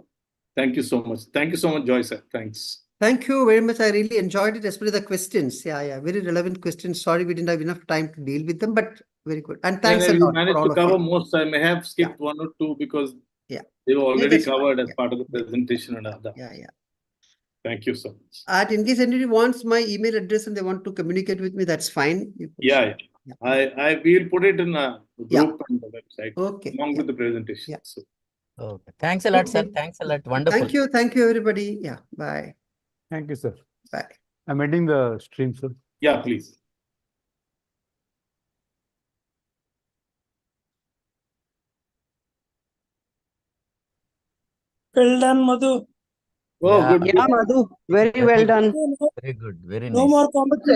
C: Thank you so much. Thank you so much, Joy, sir. Thanks.
A: Thank you very much. I really enjoyed it, especially the questions. Yeah, yeah. Very relevant questions. Sorry we didn't have enough time to deal with them, but very good. And thanks a
C: You
A: lot for
C: managed
A: all
C: to
A: of
C: cover
A: you.
C: most. I may have skipped one or two because
A: Yeah.
C: they were
A: Yeah,
C: already
A: that's fine.
C: covered as
A: Yeah.
C: part of the presentation and other.
A: Yeah, yeah.
C: Thank you so much.
A: And in case anybody wants my email address and they want to communicate with me, that's fine. You could
C: Yeah,
A: yeah.
C: I will put it in a group on the website
A: Okay.
C: along
A: Yeah.
C: with the presentation.
A: Yeah.
C: So,
B: Okay. Thanks a lot, sir.
A: Okay.
B: Thanks a lot. Wonderful.
A: Thank you. Thank you, everybody. Yeah. Bye.
D: Thank you, sir.
A: Bye.
D: I'm ending the stream, sir.
C: yeah, please.
E: Well done, Madhu.
C: Oh,
B: Yeah.
C: good.
F: Yeah, Madhu, very
B: Very
F: well
B: good.
F: done.
B: Very good. Very
E: No
B: nice.
E: more competition.